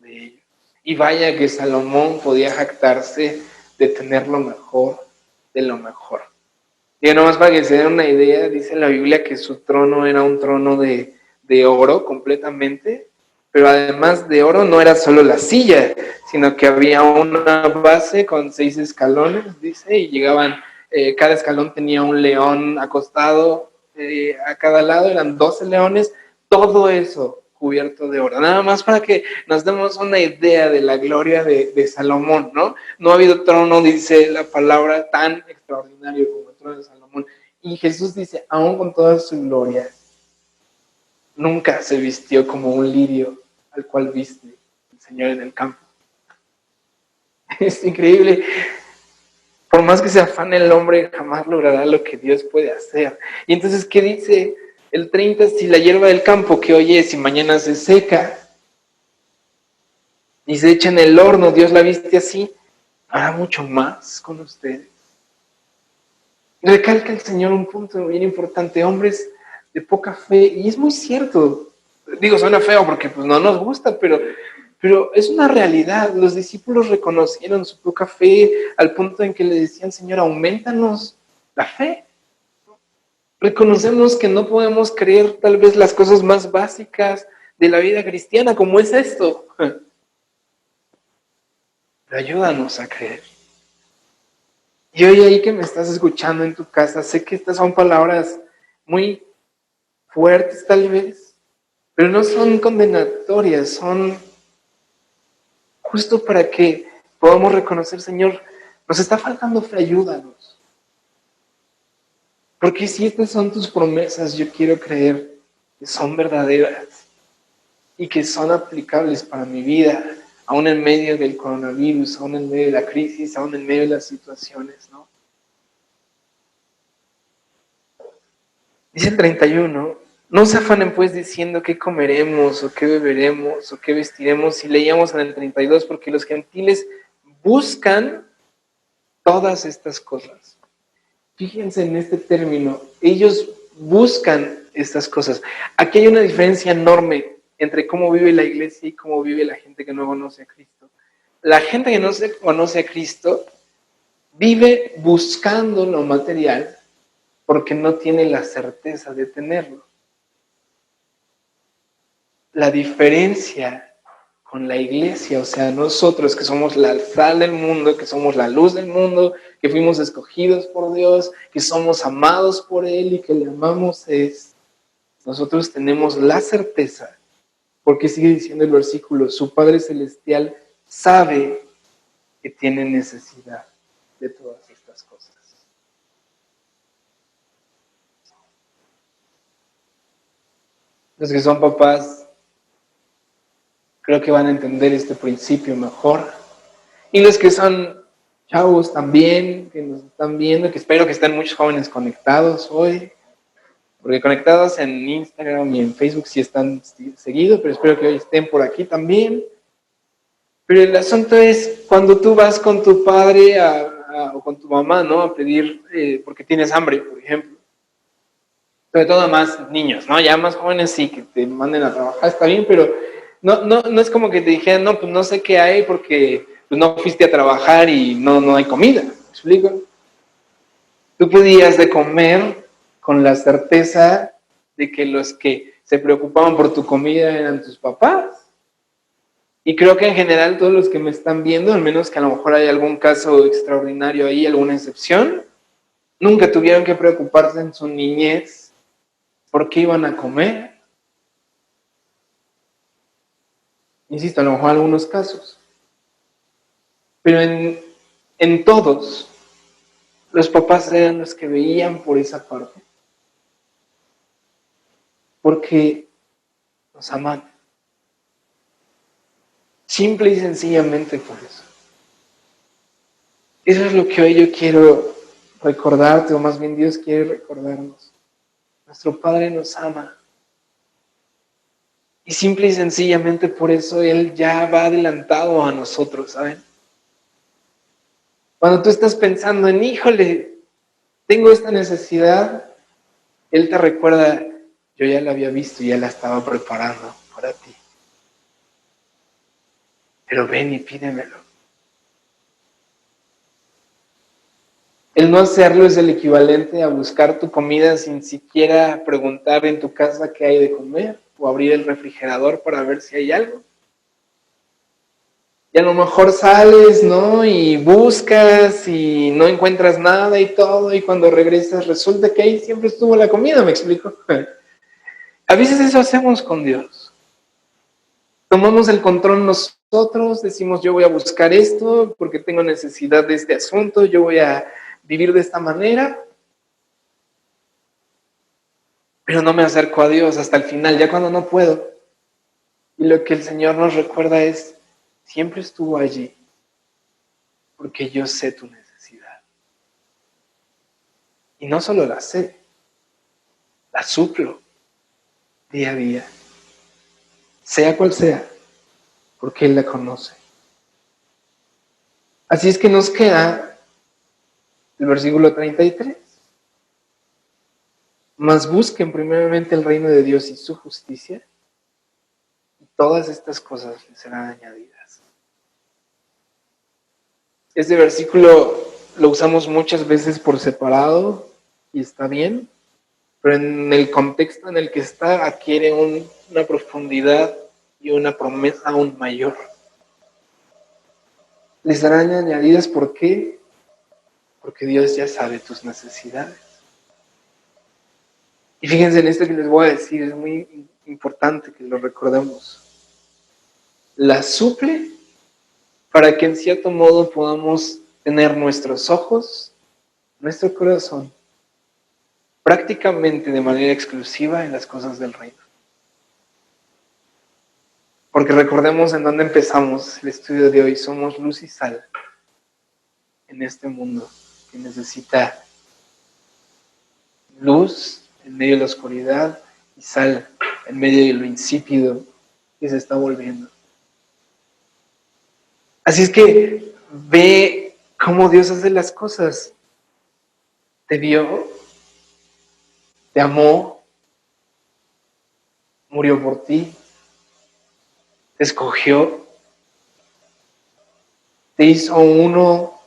de ellos. Y vaya que Salomón podía jactarse de tener lo mejor de lo mejor. Y nomás para que se den una idea, dice la Biblia que su trono era un trono de oro completamente, pero además de oro no era solo la silla, sino que había una base con 6 escalones, dice, y llegaban... cada escalón tenía un león acostado a cada lado, eran 12 leones, todo eso cubierto de oro. Nada más para que nos demos una idea de la gloria de Salomón, ¿no? No ha habido trono, dice la palabra, tan extraordinario como el trono de Salomón. Y Jesús dice, aún con toda su gloria, nunca se vistió como un lirio al cual viste el Señor en el campo. Es increíble. Por más que se afane el hombre, jamás logrará lo que Dios puede hacer. Y entonces, ¿qué dice el 30? Si la hierba del campo que hoy es y mañana se seca y se echa en el horno, Dios la viste así, hará mucho más con ustedes. Recalca el Señor un punto bien importante, hombres de poca fe, y es muy cierto. Digo, suena feo porque pues no nos gusta, pero es una realidad. Los discípulos reconocieron su poca fe al punto en que le decían, Señor, aumentanos la fe. Reconocemos que no podemos creer tal vez las cosas más básicas de la vida cristiana, como es esto. Pero ayúdanos a creer. Y hoy ahí que me estás escuchando en tu casa, sé que estas son palabras muy fuertes tal vez, pero no son condenatorias, son justo para que podamos reconocer, Señor, nos está faltando fe, ayúdanos. Porque si estas son tus promesas, yo quiero creer que son verdaderas y que son aplicables para mi vida, aún en medio del coronavirus, aún en medio de la crisis, aún en medio de las situaciones, ¿no? Dice el 31, no se afanen pues diciendo qué comeremos, o qué beberemos, o qué vestiremos, y leíamos en el 32, porque los gentiles buscan todas estas cosas. Fíjense en este término, ellos buscan estas cosas. Aquí hay una diferencia enorme entre cómo vive la iglesia y cómo vive la gente que no conoce a Cristo. La gente que no se conoce a Cristo vive buscando lo material porque no tiene la certeza de tenerlo. La diferencia con la iglesia, o sea, nosotros que somos la sal del mundo, que somos la luz del mundo, que fuimos escogidos por Dios, que somos amados por Él y que le amamos, nosotros tenemos la certeza, porque sigue diciendo el versículo, su Padre Celestial sabe que tiene necesidad de todas estas cosas. Los que son papás creo que van a entender este principio mejor. Y los que son chavos también, que nos están viendo, que espero que estén muchos jóvenes conectados hoy, porque conectados en Instagram y en Facebook sí están seguidos, pero espero que hoy estén por aquí también. Pero el asunto es cuando tú vas con tu padre o con tu mamá, ¿no? A pedir porque tienes hambre, por ejemplo. Sobre todo a más niños, ¿no? Ya más jóvenes sí, que te manden a trabajar, está bien, pero no es como que te dijeran, no, pues no sé qué hay porque pues no fuiste a trabajar y no hay comida, ¿me explico? Tú podías de comer con la certeza de que los que se preocupaban por tu comida eran tus papás. Y creo que en general todos los que me están viendo, al menos que a lo mejor hay algún caso extraordinario ahí, alguna excepción, nunca tuvieron que preocuparse en su niñez por qué iban a comer. Insisto, a lo mejor algunos casos. Pero en todos, los papás eran los que veían por esa parte. Porque nos aman. Simple y sencillamente por eso. Eso es lo que hoy yo quiero recordarte, o más bien Dios quiere recordarnos. Nuestro Padre nos ama. Y simple y sencillamente por eso Él ya va adelantado a nosotros, ¿saben? Cuando tú estás pensando en, híjole, tengo esta necesidad, Él te recuerda, yo ya la había visto y ya la estaba preparando para ti. Pero ven y pídemelo. El no hacerlo es el equivalente a buscar tu comida sin siquiera preguntar en tu casa qué hay de comer o abrir el refrigerador para ver si hay algo. Y a lo mejor sales, ¿no? Y buscas y no encuentras nada y todo, y cuando regresas resulta que ahí siempre estuvo la comida, ¿me explico? A veces eso hacemos con Dios. tomamos el control nosotros, decimos yo voy a buscar esto porque tengo necesidad de este asunto, yo voy a vivir de esta manera, pero no me acerco a Dios hasta el final, ya cuando no puedo. Y lo que el Señor nos recuerda es, siempre estuvo allí, porque yo sé tu necesidad. Y no solo la sé, la suplo día a día, sea cual sea, porque Él la conoce. Así es que nos queda el versículo 33. Mas busquen primeramente el reino de Dios y su justicia, y todas estas cosas les serán añadidas. Este versículo lo usamos muchas veces por separado, y está bien, pero en el contexto en el que está adquiere una profundidad y una promesa aún mayor. Les serán añadidas, ¿por qué? Porque Dios ya sabe tus necesidades. Y fíjense en esto que les voy a decir, es muy importante que lo recordemos. La suple para que en cierto modo podamos tener nuestros ojos, nuestro corazón, prácticamente de manera exclusiva en las cosas del reino. Porque recordemos en dónde empezamos el estudio de hoy, somos luz y sal en este mundo que necesita luz en medio de la oscuridad y sal en medio de lo insípido que se está volviendo. Así es que ve cómo Dios hace las cosas. Te vio, te amó, murió por ti, te escogió, te hizo uno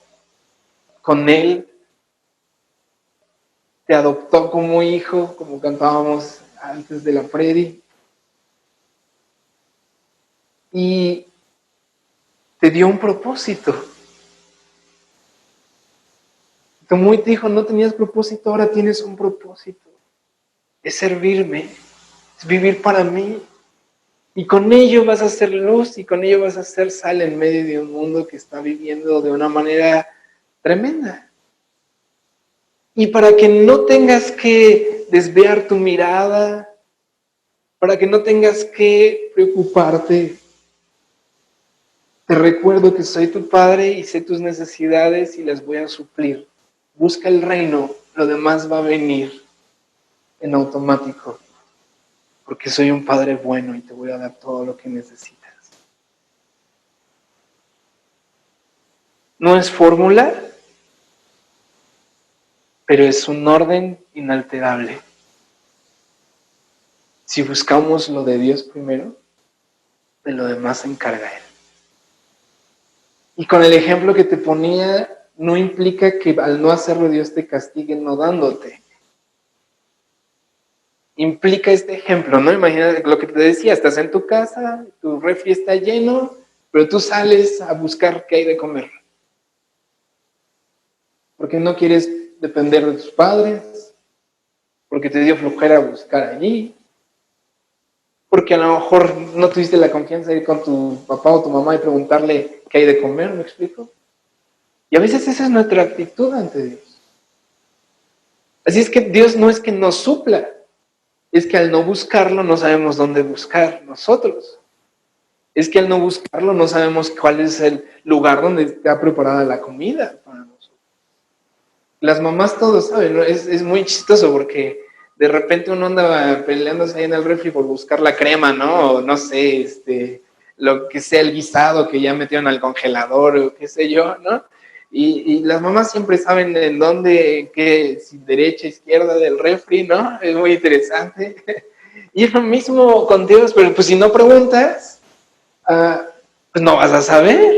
con Él, te adoptó como hijo, como cantábamos antes de la predi, y te dio un propósito. Tomó y te dijo, no tenías propósito, ahora tienes un propósito. Es servirme, es vivir para mí. Y con ello vas a ser luz y con ello vas a ser sal en medio de un mundo que está viviendo de una manera tremenda. Y para que no tengas que desviar tu mirada, para que no tengas que preocuparte, te recuerdo que soy tu Padre y sé tus necesidades y las voy a suplir. Busca el reino, lo demás va a venir en automático, porque soy un Padre bueno y te voy a dar todo lo que necesitas. No es fórmula, pero es un orden inalterable. Si buscamos lo de Dios primero, de lo demás se encarga Él. Y con el ejemplo que te ponía, no implica que al no hacerlo Dios te castigue no dándote. Implica este ejemplo, ¿no? Imagínate lo que te decía, estás en tu casa, tu refri está lleno, pero tú sales a buscar qué hay de comer. Porque no quieres depender de tus padres, porque te dio flojera buscar allí, porque a lo mejor no tuviste la confianza de ir con tu papá o tu mamá y preguntarle qué hay de comer, ¿me explico? Y a veces esa es nuestra actitud ante Dios. Así es que Dios no es que nos supla, es que al no buscarlo no sabemos dónde buscar nosotros. Es que al no buscarlo no sabemos cuál es el lugar donde está preparada la comida para nosotros. Las mamás todos saben, ¿no? Es muy chistoso porque de repente uno anda peleándose ahí en el refri por buscar la crema, ¿no? O no sé, lo que sea el guisado que ya metieron al congelador o qué sé yo, ¿no? Y las mamás siempre saben en dónde, qué, si derecha, izquierda del refri, ¿no? Es muy interesante. Y es lo mismo con Dios, pero pues si no preguntas, pues no vas a saber.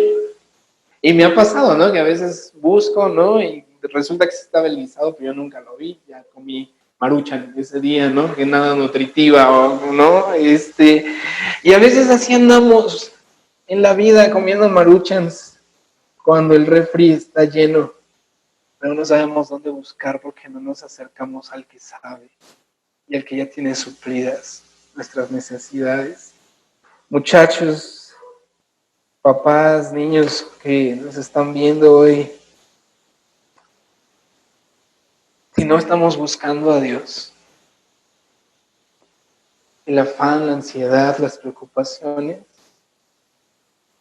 Y me ha pasado, ¿no? Que a veces busco, ¿no? Y resulta que estaba el guisado, pero yo nunca lo vi. Ya comí maruchan ese día, ¿no? Que nada nutritiva, ¿no? Y a veces así andamos en la vida comiendo maruchans cuando el refri está lleno, pero no sabemos dónde buscar porque no nos acercamos al que sabe y al que ya tiene suplidas nuestras necesidades. Muchachos, papás, niños que nos están viendo hoy, si no estamos buscando a Dios, el afán, la ansiedad, las preocupaciones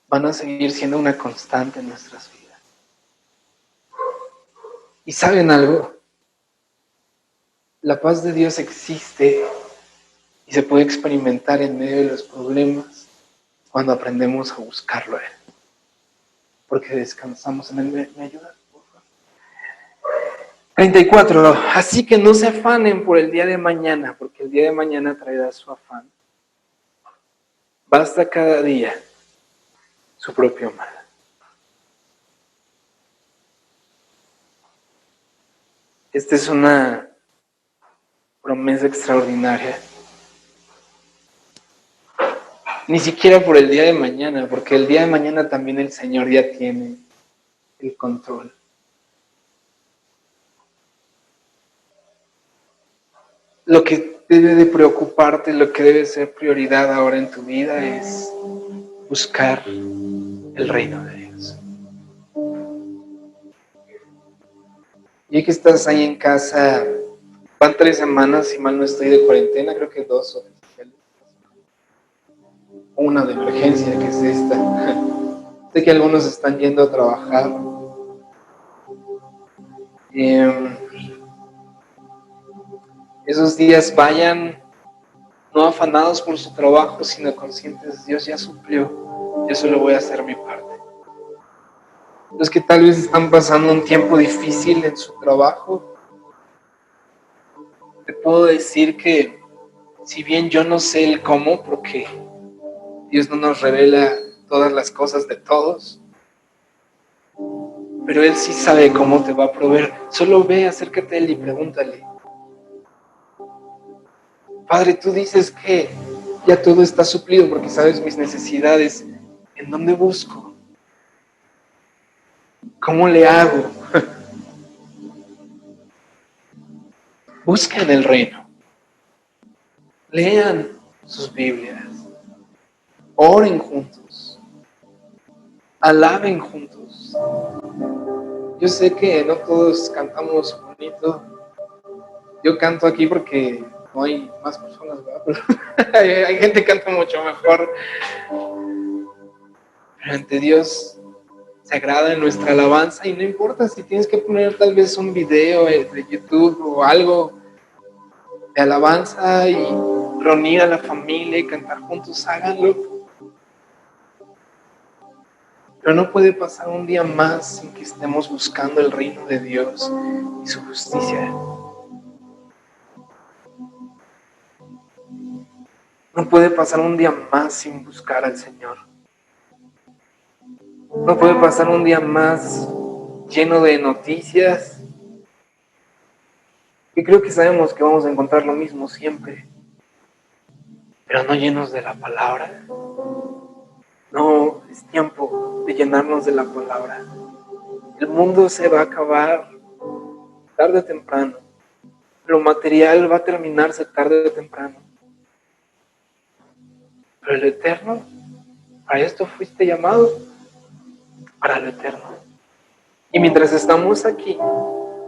van a seguir siendo una constante en nuestras vidas. ¿Y saben algo? La paz de Dios existe y se puede experimentar en medio de los problemas cuando aprendemos a buscarlo a Él. Porque descansamos en Él. ¿Me ayudas, por favor? 34. Así que no se afanen por el día de mañana, porque el día de mañana traerá su afán. Basta cada día su propio mal. Esta es una promesa extraordinaria. Ni siquiera por el día de mañana, porque el día de mañana también el Señor ya tiene el control. Lo que debe de preocuparte, lo que debe ser prioridad ahora en tu vida es buscar el reino de Dios. Y que estás ahí en casa, van 3 semanas, si mal no estoy, de cuarentena, creo que 2 oficiales. Una de emergencia, que es esta. Sé que algunos están yendo a trabajar. Esos días vayan no afanados por su trabajo, sino conscientes, Dios ya suplió, yo solo voy a hacer mi parte. Los que tal vez están pasando un tiempo difícil en su trabajo, te puedo decir que si bien yo no sé el cómo, porque Dios no nos revela todas las cosas de todos, pero Él sí sabe cómo te va a proveer. Solo ve, acércate a Él y pregúntale: Padre, tú dices que ya todo está suplido porque sabes mis necesidades. ¿En dónde busco? ¿Cómo le hago? Busquen el reino. Lean sus Biblias. Oren juntos. Alaben juntos. Yo sé que no todos cantamos bonito. Yo canto aquí porque no hay más personas, ¿verdad? Pero hay gente que canta mucho mejor. Pero ante Dios se agrada en nuestra alabanza y no importa si tienes que poner tal vez un video de YouTube o algo de alabanza y reunir a la familia y cantar juntos, háganlo. Pero no puede pasar un día más sin que estemos buscando el reino de Dios y su justicia. No puede pasar un día más sin buscar al Señor. No puede pasar un día más lleno de noticias. Y creo que sabemos que vamos a encontrar lo mismo siempre, pero no llenos de la palabra. No, es tiempo de llenarnos de la palabra. El mundo se va a acabar tarde o temprano. Lo material va a terminarse tarde o temprano. Pero el eterno, para esto fuiste llamado, para lo eterno. Y mientras estamos aquí,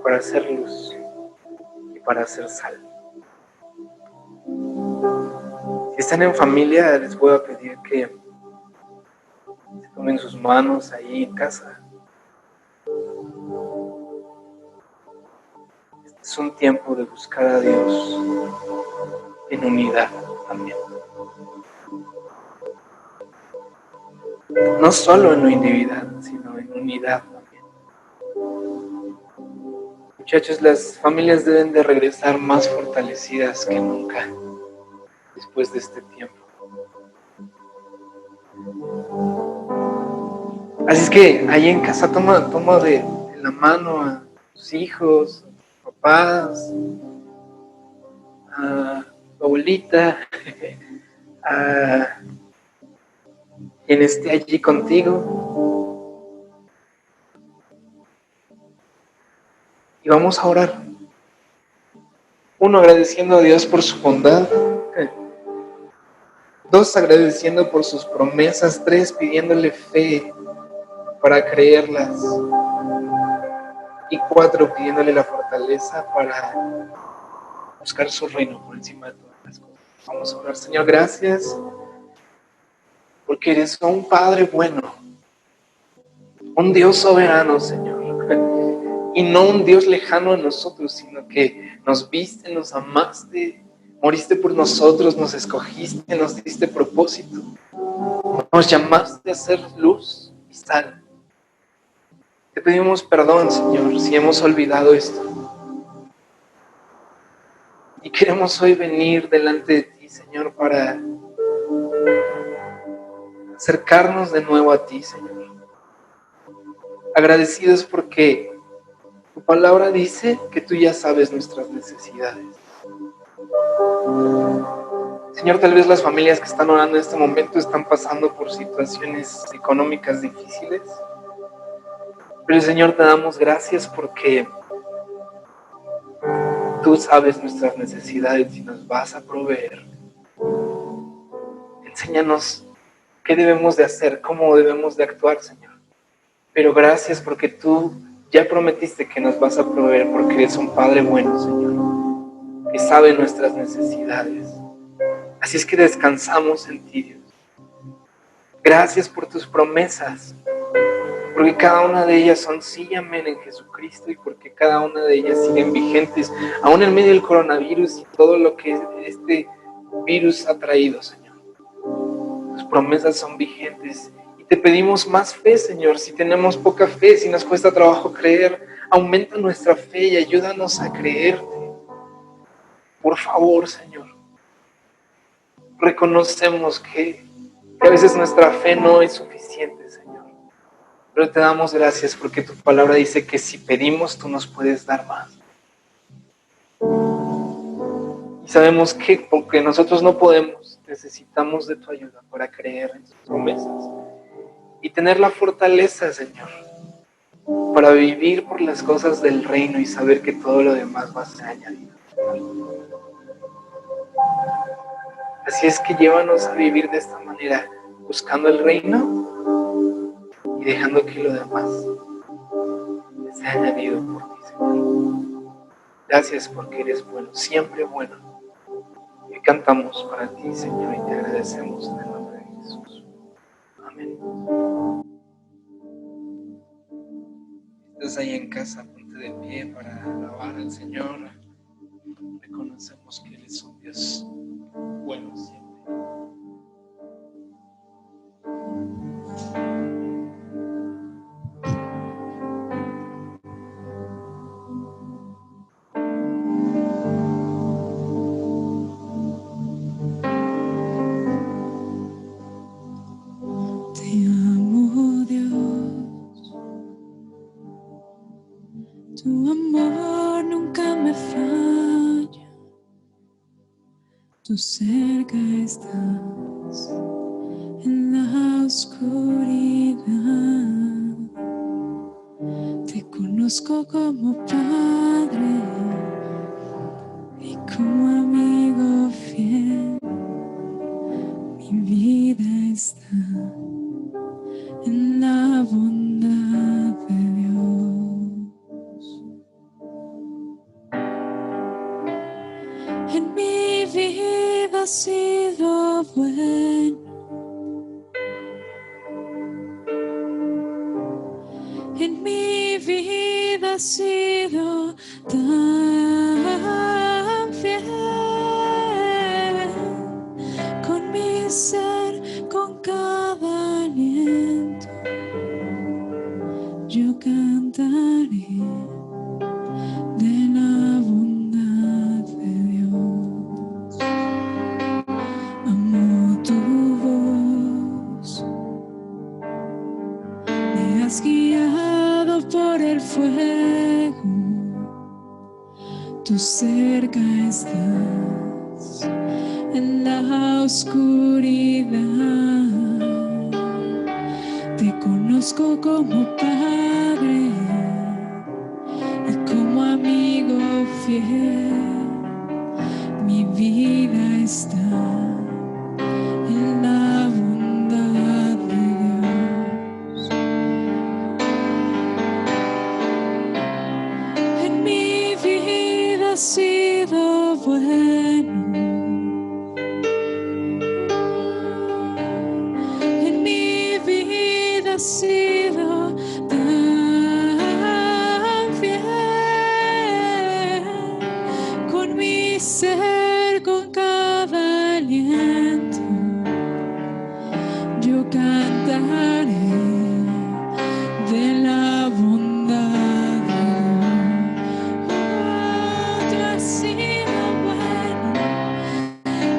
para hacer luz y para hacer sal. Si están en familia, les voy a pedir que se tomen sus manos ahí en casa. Este es un tiempo de buscar a Dios en unidad también. No solo en lo individual, sino en unidad también. Muchachos, las familias deben de regresar más fortalecidas que nunca después de este tiempo. Así es que ahí en casa toma de la mano a tus hijos, a tus papás, a tu abuelita, a quien esté allí contigo. Y vamos a orar. Uno, agradeciendo a Dios por su bondad. 2, agradeciendo por sus promesas. 3, pidiéndole fe para creerlas. Y 4, pidiéndole la fortaleza para buscar su reino por encima de todas las cosas. Vamos a orar. Señor, gracias porque eres un Padre bueno, un Dios soberano, Señor, y no un Dios lejano a nosotros, sino que nos viste, nos amaste, moriste por nosotros, nos escogiste, nos diste propósito, nos llamaste a ser luz y sal. Te pedimos perdón, Señor, si hemos olvidado esto. Y queremos hoy venir delante de ti, Señor, para acercarnos de nuevo a ti, Señor. Agradecidos porque tu palabra dice que tú ya sabes nuestras necesidades. Señor, tal vez las familias que están orando en este momento están pasando por situaciones económicas difíciles. Pero, Señor, te damos gracias porque tú sabes nuestras necesidades y nos vas a proveer. Enséñanos qué debemos de hacer, cómo debemos de actuar, Señor. Pero gracias porque tú ya prometiste que nos vas a proveer, porque eres un Padre bueno, Señor, que sabe nuestras necesidades. Así es que descansamos en ti, Dios. Gracias por tus promesas, porque cada una de ellas son sí y amén en Jesucristo, y porque cada una de ellas siguen vigentes, aún en medio del coronavirus y todo lo que este virus ha traído, Señor. Tus promesas son vigentes y te pedimos más fe, Señor. Si tenemos poca fe, si nos cuesta trabajo creer, aumenta nuestra fe y ayúdanos a creerte. Por favor, Señor. Reconocemos que a veces nuestra fe no es suficiente, Señor. Pero te damos gracias porque tu palabra dice que si pedimos, tú nos puedes dar más. Y sabemos que porque nosotros no podemos, necesitamos de tu ayuda para creer en tus promesas y tener la fortaleza, Señor, para vivir por las cosas del reino y saber que todo lo demás va a ser añadido. Así es que llévanos a vivir de esta manera, buscando el reino y dejando que lo demás sea añadido por ti, Señor. Gracias porque eres bueno, siempre bueno. Y cantamos para ti, Señor, y te agradecemos en el nombre de Jesús. Amén. Estás ahí en casa, ponte de pie para alabar al Señor. Reconocemos que Él es un Dios bueno siempre. Te amo, Dios. Tu amor nunca me falla. Tú cerca estás en la oscuridad. Te conozco como Padre y como amigo fiel. Mi vida está en la bondad de Dios. En mi vida has sido bueno. En mi vida has sido tan fiel. Con mi ser, con cada aliento, yo cantaré de la bondad de Dios. Amo tu voz. Me has guiado por el fuego. Tú cerca estás en la oscuridad. Te conozco como Padre y como amigo fiel. Mi vida está en has sido bueno. En mi vida has sido tan fiel. Con mi ser, con cada aliento, yo cantaré de la bondad de Dios. Oh, tú has sido bueno.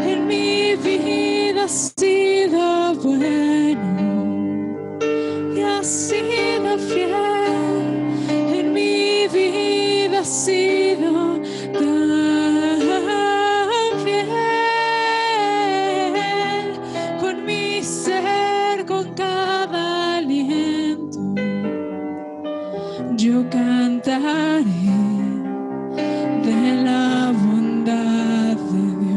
En mi vida has sido bueno y has sido fiel. En mi vida has sido tan fiel. Con mi ser, con cada aliento, yo cantaré de la bondad de Dios.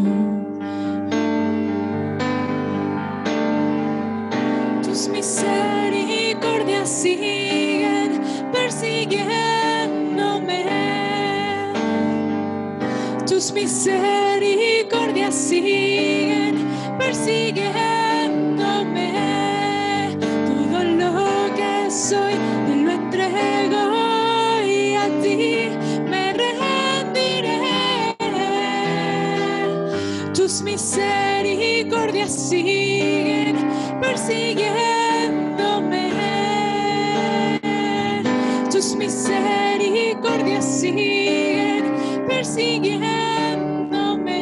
Tus misericordias siguen persiguiéndome. Tus misericordias siguen persiguiéndome. Todo lo que soy te lo entrego y a ti me rendiré. Tus misericordias siguen persiguiéndome. Tus misericordias siguen persiguiéndome.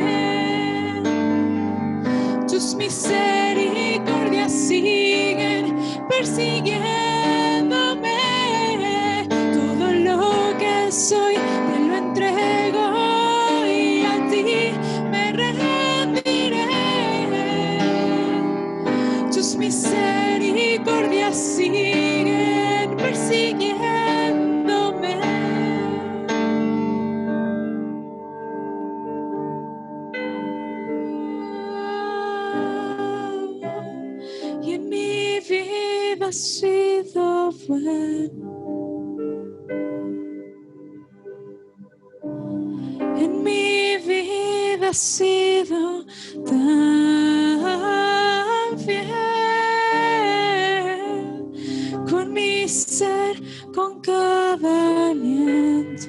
Tus misericordias siguen persiguiéndome. Todo lo que soy te lo entrego y a ti me rendiré. Tus misericordias siguen persiguiéndome. Y en mi vida has sido bueno. En mi vida has sido tan fiel. Con mi ser, con cada aliento,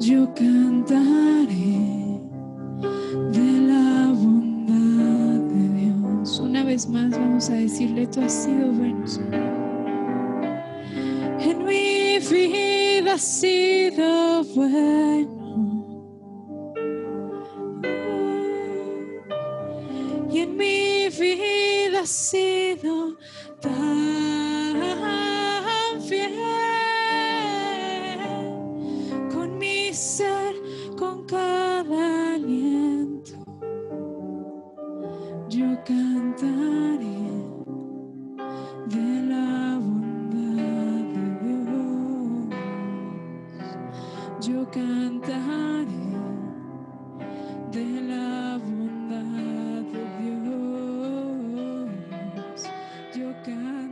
yo cantaré de la bondad de Dios. Una vez más vamos a decirle: tú has sido bueno, Señor. En mi vida has sido bueno. Y en mi vida has sido tan fiel. Con mi ser, con cada aliento, yo cantaré de la bondad de Dios. Yo cantaré de la bondad de Dios. Yo cantaré.